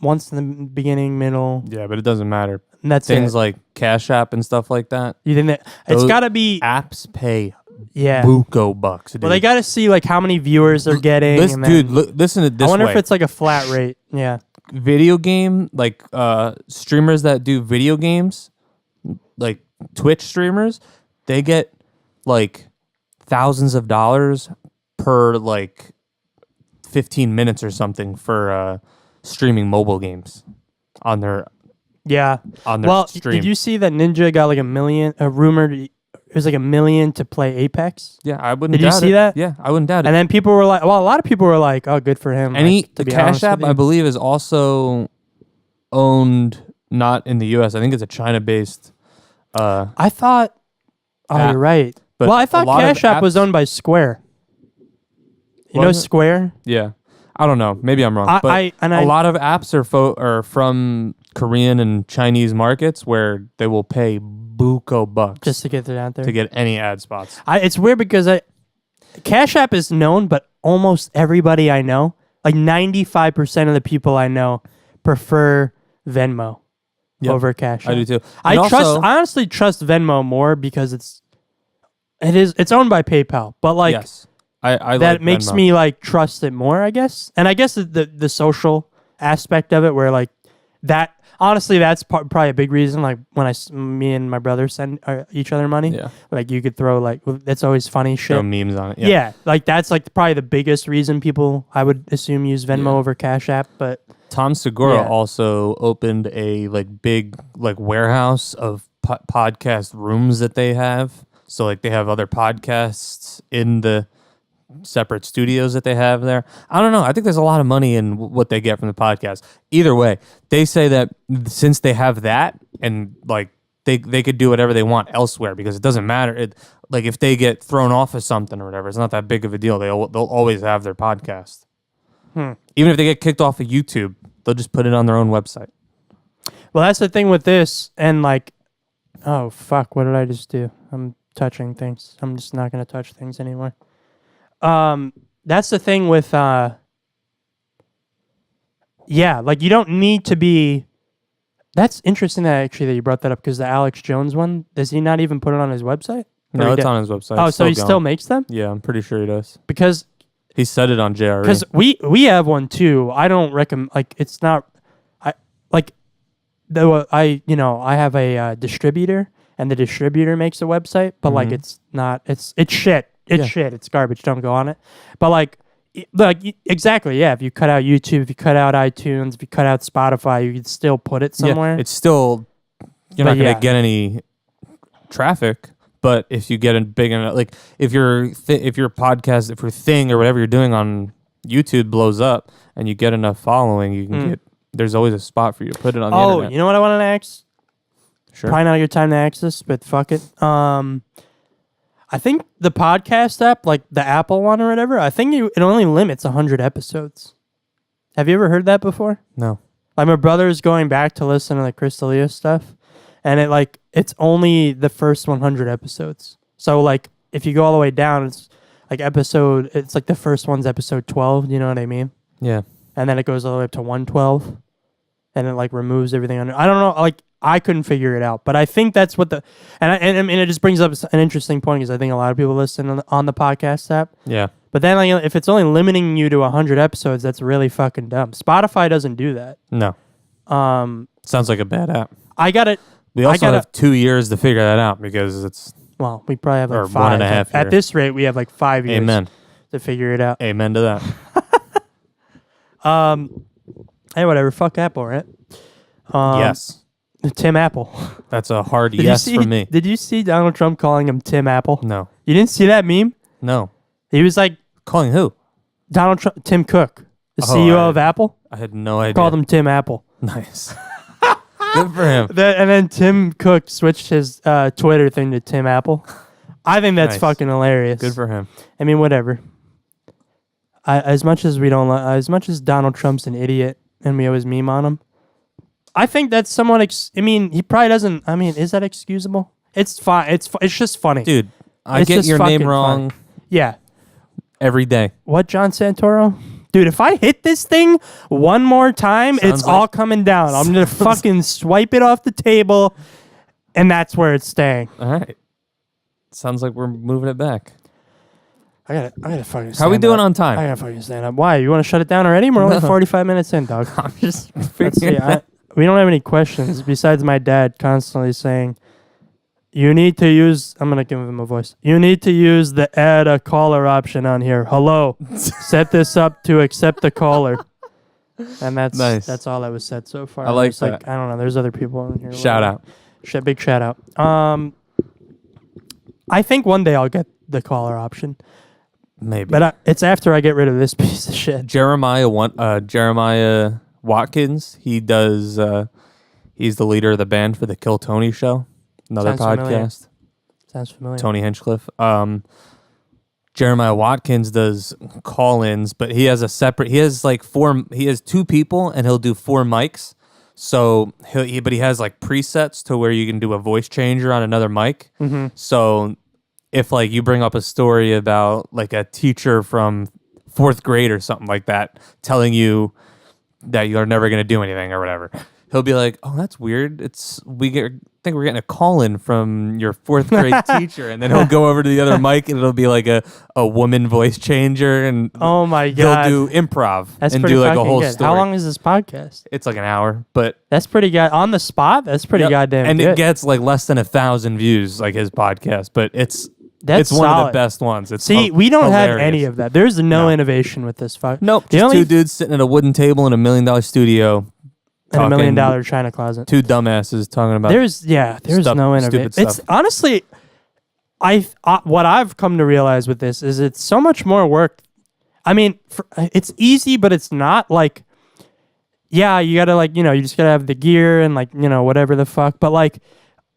once in the beginning, middle, Yeah, but it doesn't matter. and that's Things it. like Cash App and stuff like that. You think that it's Those got to be? Apps pay Yeah. buco bucks. Dude. Well, they got to see like how many viewers they're getting. and then- Listen to this I wonder way. if it's like a flat rate. Yeah. Video game, like streamers that do video games, like Twitch streamers, they get like thousands of dollars per like 15 minutes or something for streaming mobile games on their Yeah. Well, stream. did you see that Ninja got like $1 million? Rumored it was like $1 million to play Apex. Yeah, I wouldn't. Did you doubt see it. that? Yeah, I wouldn't doubt it. And then people were like, well, a lot of people were like, oh, good for him. Any like, to be Cash honest App, with you. I believe, is also owned not in the U.S. I think it's a China-based. I thought, oh, app. you're right. But Well, I thought a lot of Cash App was apps- owned by Square. You know Was it? Square? Yeah, I don't know. Maybe I'm wrong. I- but I- and a I- lot of apps are from Korean and Chinese markets where they will pay buco bucks Just to get it out there. to get any ad spots. It's weird because Cash App is known, but almost everybody I know, like 95% of the people I know, prefer Venmo Yep, over Cash App. I do too. I And also- honestly trust Venmo more because it's owned by PayPal, but like yes, I that like makes Venmo. me like trust it more, I guess. And I guess the social aspect of it, where like that, honestly, that's probably a big reason. Like when me and my brother send each other money, Yeah. like you could throw like that's always funny shit. Throw memes on it. Yeah. Like that's like probably the biggest reason people I would assume use Venmo Yeah. over Cash App. But Tom Segura Yeah. also opened a like big like warehouse of podcast rooms that they have. So like they have other podcasts in the separate studios that they have there. I don't know. I think there's a lot of money in what they get from the podcast. Either way, they say that since they have that and like they could do whatever they want elsewhere because it doesn't matter. Like if they get thrown off of something or whatever, it's not that big of a deal. They'll always have their podcast. Even if they get kicked off of YouTube, they'll just put it on their own website. well, that's the thing with this, and like, oh fuck, what did I just do? I'm touching things. I'm just not gonna touch things anymore. That's the thing with yeah, like you don't need to be. That's interesting that actually that you brought that up because the Alex Jones one, does he not even put it on his website? Or No, he it's did? on his website. Oh, It's so he gone. still makes them? Yeah, I'm pretty sure he does. Because He said it on JRE. because we have one too. I don't recommend, like, it's not, I like though I have a distributor, and the distributor makes a website, but like it's not, it's shit. It's Yeah. shit. It's garbage. Don't go on it. But like exactly, yeah. If you cut out YouTube, if you cut out iTunes, if you cut out Spotify, you could still put it somewhere. Yeah, it's still you're But not going to yeah. get any traffic, but if you get a big enough, like if your podcast, if your thing or whatever you're doing on YouTube blows up and you get enough following, you can get. There's always a spot for you to put it on the Oh, internet. you know what I want to ask? Sure. Probably not your time to ask this, but fuck it. I think the podcast app, like the Apple one or whatever, I think it only limits 100 episodes. Have you ever heard that before? No. Like my brother is going back to listen to the Chris D'Elia stuff, and it's only the first 100 episodes. So like if you go all the way down, it's like the first one's episode 12. You know what I mean? Yeah. And then it goes all the way up to 112, and it like removes everything under. I don't know, like I couldn't figure it out, but I think that's what and I mean it just brings up an interesting point because I think a lot of people listen on the podcast app. Yeah. But then like if it's only limiting you to 100 episodes, that's really fucking dumb. Spotify doesn't do that. No. Sounds like a bad app. I got it. We also have 2 years to figure that out because it's Well, we probably have like Or 5. 1.5 At years. this rate, we have like 5 years amen. to figure it out. Amen to that. Hey, whatever. Fuck Apple, right? Yes. Tim Apple. That's a hard Did yes you see, from me. Did you see Donald Trump calling him Tim Apple? No. You didn't see that meme? No. He was like Calling who? Donald Trump, Tim Cook, the Oh, CEO of Apple, I had no idea. called him Tim Apple. Nice. Good for him. And then Tim Cook switched his Twitter thing to Tim Apple. I think that's Nice. fucking hilarious. Good for him. I mean, whatever. As much as we don't, as much as Donald Trump's an idiot and we always meme on him, I think that's somewhat. I mean, he probably doesn't. I mean, is that excusable? It's fine. It's just funny, Dude, I It's get just your name fucking wrong fun. Yeah. every day. What, John Santoro? Dude, if I hit this thing one more time, Sounds it's like- all coming down. I'm gonna fucking swipe it off the table, and that's where it's staying. All right. Sounds like we're moving it back. I gotta fucking. How we stand doing up. on time? I gotta fucking stand up. Why? You want to shut it down already? We're only No. 45 minutes in, dog. I'm just Let's see. We don't have any questions besides my dad constantly saying, "You need to use." I'm gonna give him a voice. You need to use the add a caller option on here. Hello, set this up to accept the caller. And that's Nice. that's all that was said so far. I like It's like that. I don't know. There's other people in here. shout out. Big shout out. I think one day I'll get the caller option, Maybe. but it's after I get rid of this piece of shit. Jeremiah Watkins, he does he's the leader of the band for the Kill Tony show. Another Sounds familiar. podcast. Sounds familiar. Tony Hinchcliffe. Jeremiah Watkins does call-ins, but he has a separate. He has like he has two people, and he'll do 4 mics. So but he has like presets to where you can do a voice changer on another mic. Mm-hmm. So if like you bring up a story about like a teacher from 4th grade or something like that, telling you that you're never going to do anything or whatever, he'll be like, "Oh, that's weird. Think we're getting a call in from your 4th grade teacher," and then he'll go over to the other mic and it'll be like a woman voice changer, and Oh my god, he'll do improv that's and pretty do like a fucking whole good. story. How long is this podcast? It's like an hour, but That's pretty good on the spot. That's pretty Yep. goddamn and good. it gets like less than 1,000 views, like his podcast, but it's That's one of the solid. best ones. It's See, we don't have hilarious. any of that. There's no No. innovation with this fuck. Nope, The just only 2 dudes sitting at a wooden table in $1 million studio, and $1 million talking- China closet. 2 dumbasses talking about There's no stupid innovation. It's stuff. honestly, what I've come to realize with this is it's so much more work. I mean, it's easy, but it's not like. Yeah, you gotta you just gotta have the gear and whatever the fuck. But like,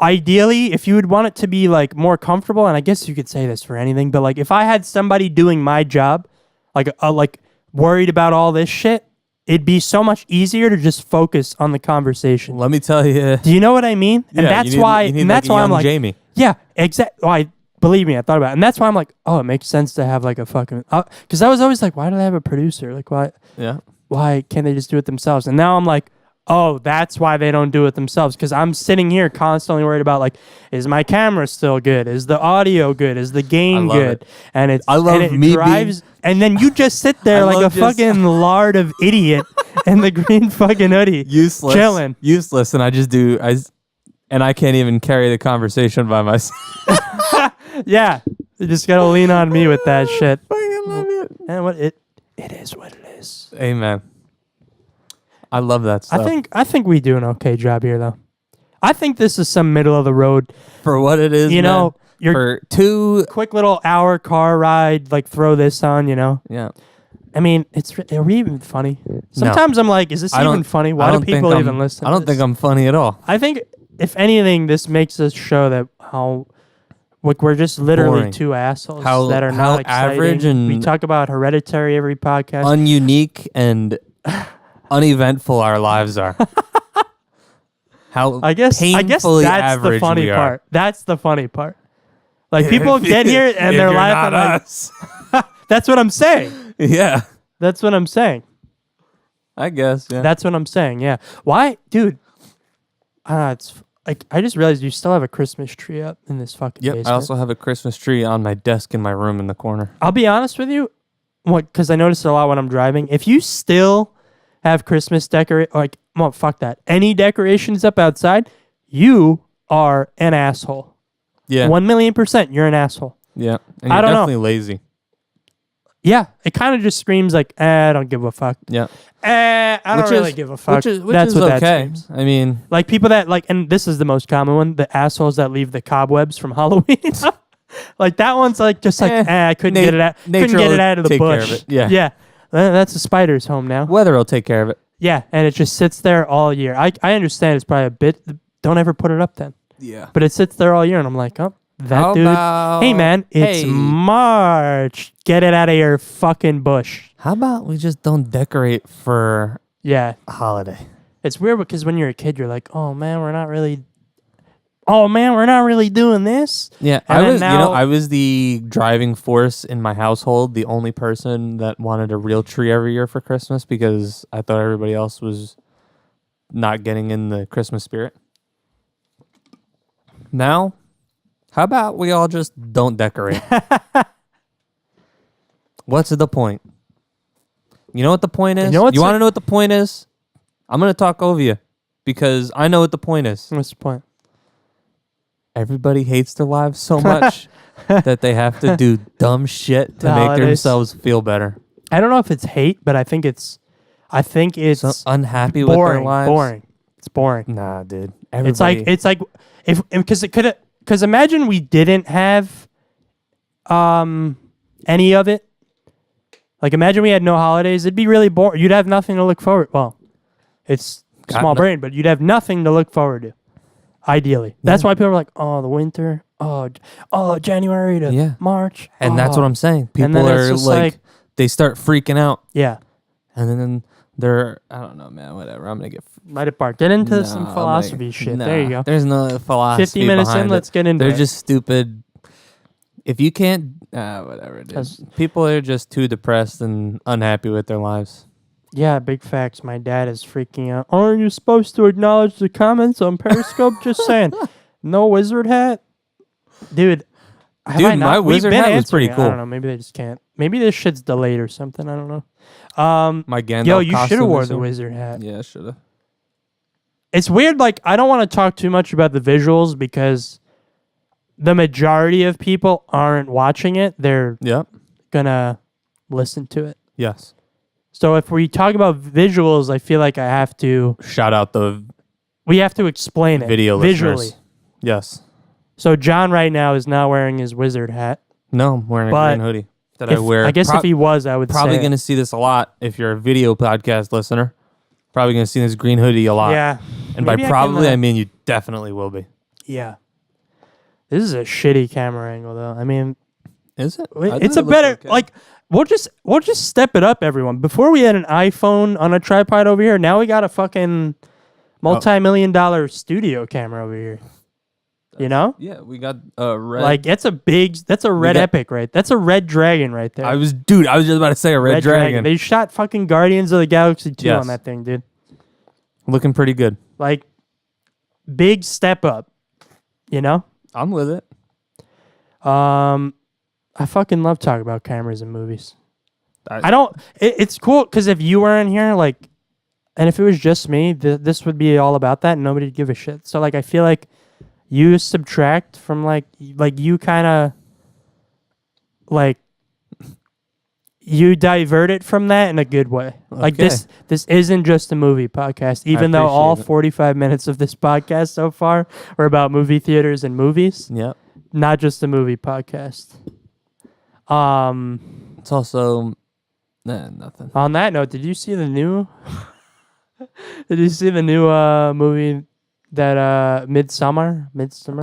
ideally, if you would want it to be like more comfortable, and I guess you could say this for anything, but like if I had somebody doing my job, like worried about all this shit, it'd be so much easier to just focus on the conversation. Let me tell you. Do you know what I mean? And Yeah, that's you need- why, you need and like that's a why I'm young like, Jamie. yeah, exactly. Why? Believe me, I thought about it, and that's why I'm like, oh, it makes sense to have like a fucking, because I was always like, why do they have a producer? Like, Yeah. why can't they just do it themselves? And now I'm like, oh, that's why they don't do it themselves. Because I'm sitting here constantly worried about like, is my camera still good? Is the audio good? Is the gain love good? it. And it's I love and it me drives, and then you just sit there I like a love just- fucking lard of idiot in the green fucking hoodie, Useless. chilling. Useless. And and I can't even carry the conversation by myself. Yeah, you just gotta lean on me with that shit. I love it. And what it is what it is. Amen. I love that stuff. I think we do an okay job here though. I think this is some middle of the road. for what it is, You man, know, you're for 2, quick little hour car ride, like throw this on, yeah. I mean, are we even funny? Sometimes I'm like, is this I don't- even funny? I Why do don't think people I'm- even listen? I don't to this? think I'm funny at all. I think if anything, this makes us show that how like we're just literally Boring. 2 assholes How- that are how not exciting. average and- we talk about Hereditary every podcast. Ununique and uneventful our lives are. How I guess painfully that's the average funny we are. part. That's the funny part. Like people get here and If they're you're laughing. not Like, us. that's what I'm saying. Yeah, That's what I'm saying. I guess. Yeah. That's what I'm saying. Yeah. Why, dude? It's like I just realized you still have a Christmas tree up in this fucking Yep. basement. I also have a Christmas tree on my desk in my room in the corner. I'll be honest with you, because I notice it a lot when I'm driving. If you still have Christmas well, fuck that. Any decorations up outside, you are an asshole. Yeah. 1,000,000%, you're an asshole. Yeah. And I you're don't know. definitely lazy. Yeah, it kind of just screams like, I don't give a fuck. Yeah. I don't really give a fuck. Which is That's what that okay. screams. I mean, Like people that and this is the most common one, the assholes that leave the cobwebs from Halloween. Like that one's like just like I couldn't Na- get it out. Couldn't nature get will it out of the take care bush. of it. Yeah. yeah. That's a spider's home now. weather will take care of it. Yeah, and it just sits there all year. I understand it's probably a bit. Don't ever put it up then. Yeah. But it sits there all year, and I'm like, oh, that How dude. about- Hey, man, it's Hey. March. Get it out of your fucking bush. How about we just don't decorate for Yeah, a holiday? it's weird because when you're a kid, you're like, oh man, we're not really. Oh man, we're not really doing this. Yeah, And I then was. now- I was the driving force in my household. The only person that wanted a real tree every year for Christmas because I thought everybody else was not getting in the Christmas spirit. Now, how about we all just don't decorate? What's the point? You know what the point is? know what's You want to a- know what the point is? I'm gonna talk over you because I know what the point is. What's the point? Everybody hates their lives so much that they have to do dumb shit to The make holidays. themselves feel better. I don't know if it's hate, but I think it's So unhappy with their boring. lives. Boring. It's boring. Nah, dude. It's like if because it could because imagine we didn't have any of it. Like imagine we had no holidays. It'd be really boring. You'd have nothing to look forward. Well, it's Got small no- brain, but you'd have nothing to look forward to. Ideally, that's why people are like, oh, the winter. Oh, January to Yeah. March. and that's oh." what I'm saying. People then it's are just like, they start freaking out, Yeah. and then they're, I don't know, man. Whatever. I'm gonna get. Let it bark. Get into Nah, some I'm philosophy like, shit. nah, There you go. There's no philosophy. 50 minutes in, behind let's it. get into They're it. just stupid. If you can't, whatever it is. People are just too depressed and unhappy with their lives. Yeah, big facts. My dad is freaking out. Aren't you supposed to acknowledge the comments on Periscope? Just saying. No wizard hat? Dude. have Dude, I not- my we've wizard been hat was answering pretty it. cool. I don't know. Maybe they just can't. Maybe this shit's delayed or something. I don't know. My Gandalf Yo, you should costume have wore this the year. wizard hat. Yeah, should have. It's weird. Like, I don't want to talk too much about the visuals because the majority of people aren't watching it. They're Yep. going to listen to it. Yes. So if we talk about visuals, I feel like I have to. Shout out the We have to explain it video visually. listeners. Yes. So John right now is not wearing his wizard hat. No, I'm wearing a But green hoodie that If- I wear. I guess if he was, I would probably say going to see this a lot if you're a video podcast listener. Probably going to see this green hoodie a lot. Yeah. And by Maybe I can, probably, I mean you definitely will be. Yeah. This is a shitty camera angle, though. I mean, Is it? it's a better like. We'll just step it up, everyone. Before we had an iPhone on a tripod over here. Now we got a fucking multi-million-dollar studio camera over here. You know, Yeah, we got a red. like that's a red got- epic, right? That's a red dragon right there. I was just about to say a red dragon. They shot fucking Guardians of the Galaxy 2 Yes. on that thing, dude. Looking pretty good. Like, big step up. You know. I'm with it. I fucking love talking about cameras in movies. I- I don't. It's cool because if you were in here, like, and if it was just me, this would be all about that, and nobody'd give a shit. So like, I feel like you subtract from like you kind of like you divert it from that in a good way. Like Okay. this isn't just a movie podcast, even though all appreciate it. 45 minutes of this podcast so far were about movie theaters and movies, Yep. not just a movie podcast. It's also nothing. On that note, did you see the new? Did you see the new movie that Midsummer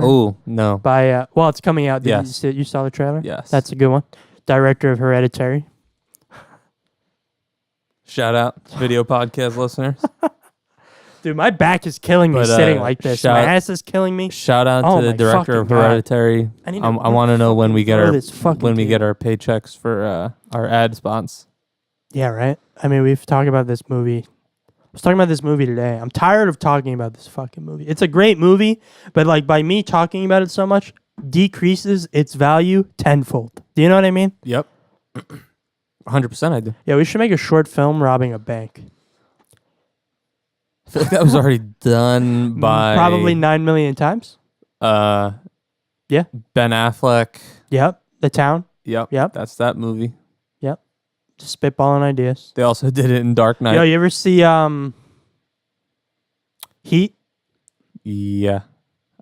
Oh no. by well, it's coming out. Did you Yes. see it? You saw the trailer? Yes. That's a good one. Director of Hereditary. Shout out to video podcast listeners. Dude, my back is killing me But, sitting like this. shout- My ass is killing me. Shout out Oh to the my director of fucking God. Hereditary. I need I to want to know when we get throw our this fucking when we thing. get our paychecks for our ad spons. Yeah, right. I mean, we've talked about this movie. I was talking about this movie today. I'm tired of talking about this fucking movie. It's a great movie, but like by me talking about it so much, decreases its value tenfold. Do you know what I mean? Yep. 100% I do. Yeah, we should make a short film robbing a bank. I feel like that was already done by Probably 9 million times. yeah. Ben Affleck. Yep. The Town. Yep. Yep. That's that movie. Yep. Just spitballing ideas. They also did it in Dark Knight. Yo, you ever see Heat? Yeah.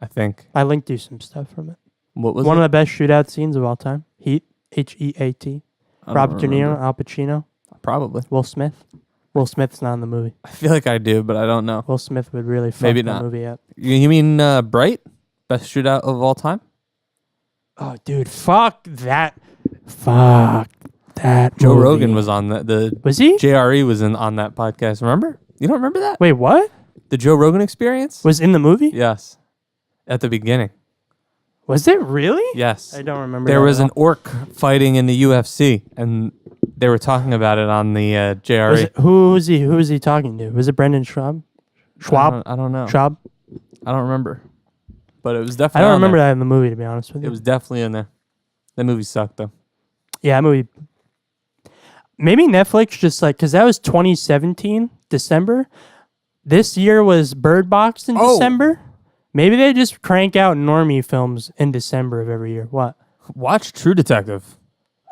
I think. I linked you some stuff from it. What was One it? of the best shootout scenes of all time. Heat. Heat. I don't Robert De Niro, remember. Al Pacino, Probably. Will Smith. Will Smith's not in the movie. I feel like I do, but I don't know. Will Smith would really fuck Maybe the not. movie up. You mean Bright? Best shootout of all time? Oh, dude, fuck that. Fuck that. Joe movie. Rogan was on the Was he? JRE was on that podcast. Remember? You don't remember that? Wait, what? The Joe Rogan Experience? Was in the movie? Yes. At the beginning. Was it really? Yes. I don't remember. There that was at an all. orc fighting in the UFC, and they were talking about it on the JRE. Was it, who was he? Who was he talking to? Was it Brendan Schwab? Schwab? I don't know. Schwab? I don't remember. But it was I definitely don't on remember there. that in the movie, to be honest with you. It was definitely in there. That movie sucked, though. Yeah, that movie. Maybe Netflix just like, because that was 2017, December. This year was Bird Box in Oh. December. Maybe they just crank out normie films in December of every year. What? Watch True Detective.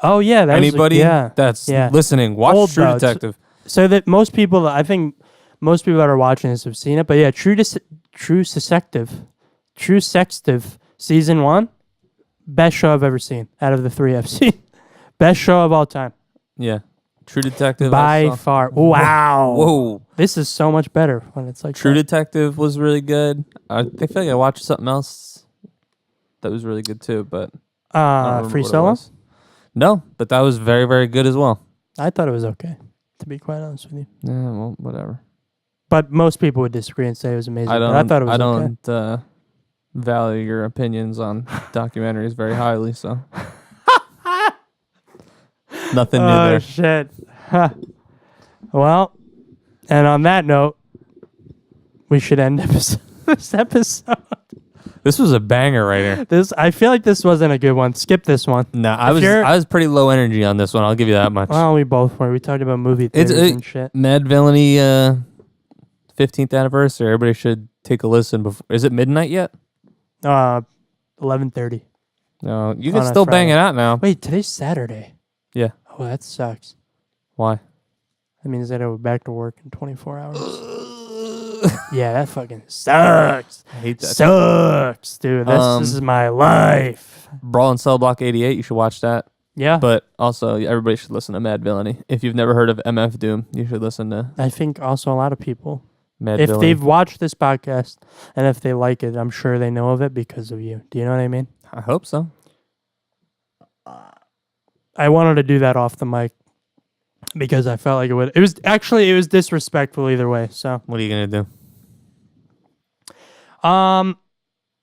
Oh, yeah. That Anybody was, yeah. that's yeah. listening, watch Old, True though. It's- Detective. So that most people, I think most people that are watching this have seen it. But yeah, True Sextive season 1, best show I've ever seen out of the 3 I've seen. Best show of all time. Yeah. True Detective. I By saw. far. Wow. Whoa. This is so much better when it's like True that. Detective was really good. I feel like I watched something else that was really good too, but I don't remember Free what it Solo? was. No, but that was very, very good as well. I thought it was okay, to be quite honest with you. Yeah, well, whatever. But most people would disagree and say it was amazing. I don't. But I thought it was I okay. don't value your opinions on documentaries very highly. So nothing new Oh, there. shit. Huh. Well, and on that note, we should end this episode. This was a banger right here. I feel like this wasn't a good one. Skip this one. No, I If you're- was pretty low energy on this one. I'll give you that much. Well, we both were. We talked about movie It's- theaters it- and shit. Mad Villainy 15th anniversary. Everybody should take a listen before. Is it midnight yet? 11:30. No, you can On a still bang Friday. it out now. Wait, today's Saturday. Yeah. Oh, that sucks. Why? That means that I will back to work in 24 hours. Yeah, that fucking sucks. I hate that. Sucks, dude. This is my life. Brawl and Cell Block 88. You should watch that. Yeah. But also, everybody should listen to Mad Villainy. If you've never heard of MF Doom, you should listen to I think also a lot of people, Mad if Villainy. they've watched this podcast and if they like it, I'm sure they know of it because of you. Do you know what I mean? I hope so. I wanted to do that off the mic because I felt like it would. It was disrespectful either way. So, What are you gonna do?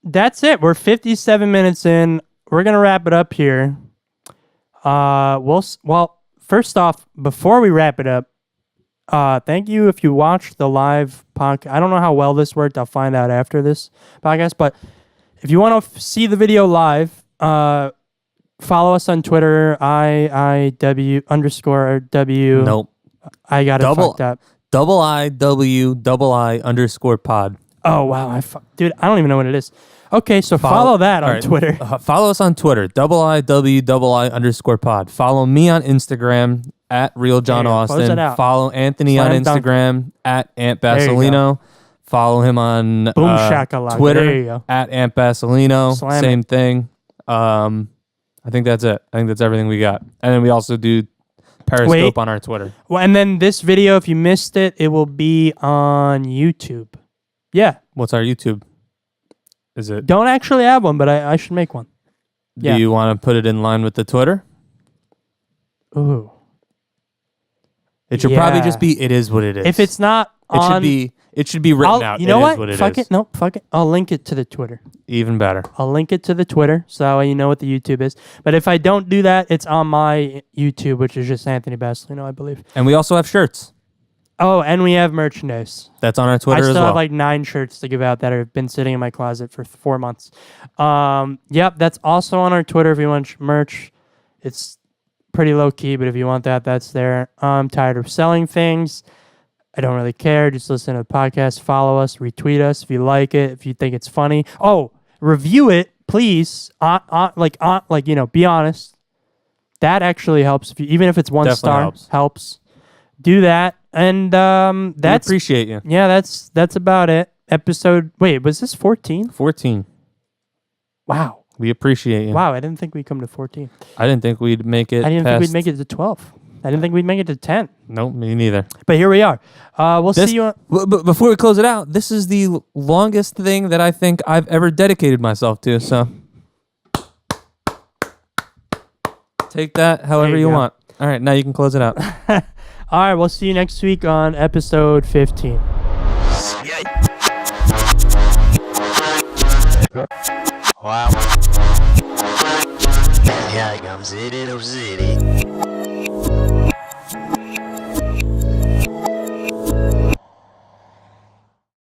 that's it. We're 57 minutes in. We're gonna wrap it up here. Well, first off, before we wrap it up, thank you if you watched the live podcast. I don't know how well this worked. I'll find out after this podcast. But if you want to see the video live, follow us on Twitter, IIW_W. Nope. I got it Double- fucked up. IIW_pod. Oh, wow. Dude, I don't even know what it is. Okay, so follow that on all right. Twitter. Follow us on Twitter. IIW_pod. Follow me on Instagram at Real John There you go. Close Austin. it out. Follow Anthony on Slam dunk. Instagram at Ant There you Basilino. Follow him on Boom shakalaka. Twitter There you go. at Ant Basilino. Slam Same thing. I think that's it. I think that's everything we got. And then we also do Periscope Wait. on our Twitter. Well, and then this video, if you missed it, it will be on YouTube. Yeah. What's our YouTube? Is it? Don't actually have one, but I should make one. Do Yeah. you want to put it in line with the Twitter? Ooh. It should probably Yeah. just be. It is what it is. If it's not it on... should be. It should be written out. You know It what? is what it Fuck is. it. Nope, fuck it. I'll link it to the Twitter. Even better. I'll link it to the Twitter, so that way you know what the YouTube is. But if I don't do that, it's on my YouTube, which is just Anthony Basilino, I believe. And we also have shirts. Oh, and we have merchandise. That's on our I Twitter still as well. have like 9 shirts to give out that have been sitting in my closet for 4 months. Yep, that's also on our Twitter if you want merch. It's pretty low key, but if you want that, that's there. I'm tired of selling things. I don't really care. Just listen to the podcast, follow us, retweet us if you like it, if you think it's funny. Oh, review it, please. Be honest. That actually helps. Even if it's 1 Definitely star, helps. helps. Do that. And We that's appreciate you. yeah, that's about it. Wait, was this 14? 14. Wow. We appreciate you. Wow, I didn't think we'd come to 14. I didn't think we'd make it. I didn't think past we'd make it to 12. I didn't think we'd make it to 10. Nope, me neither. But here we are. We'll This- see you on... But before we close it out, this is the longest thing that I think I've ever dedicated myself to. So take that however There you you go. want. All right, now you can close it out. All right, we'll see you next week on episode 15. Yikes. Wow. Here comes City to City.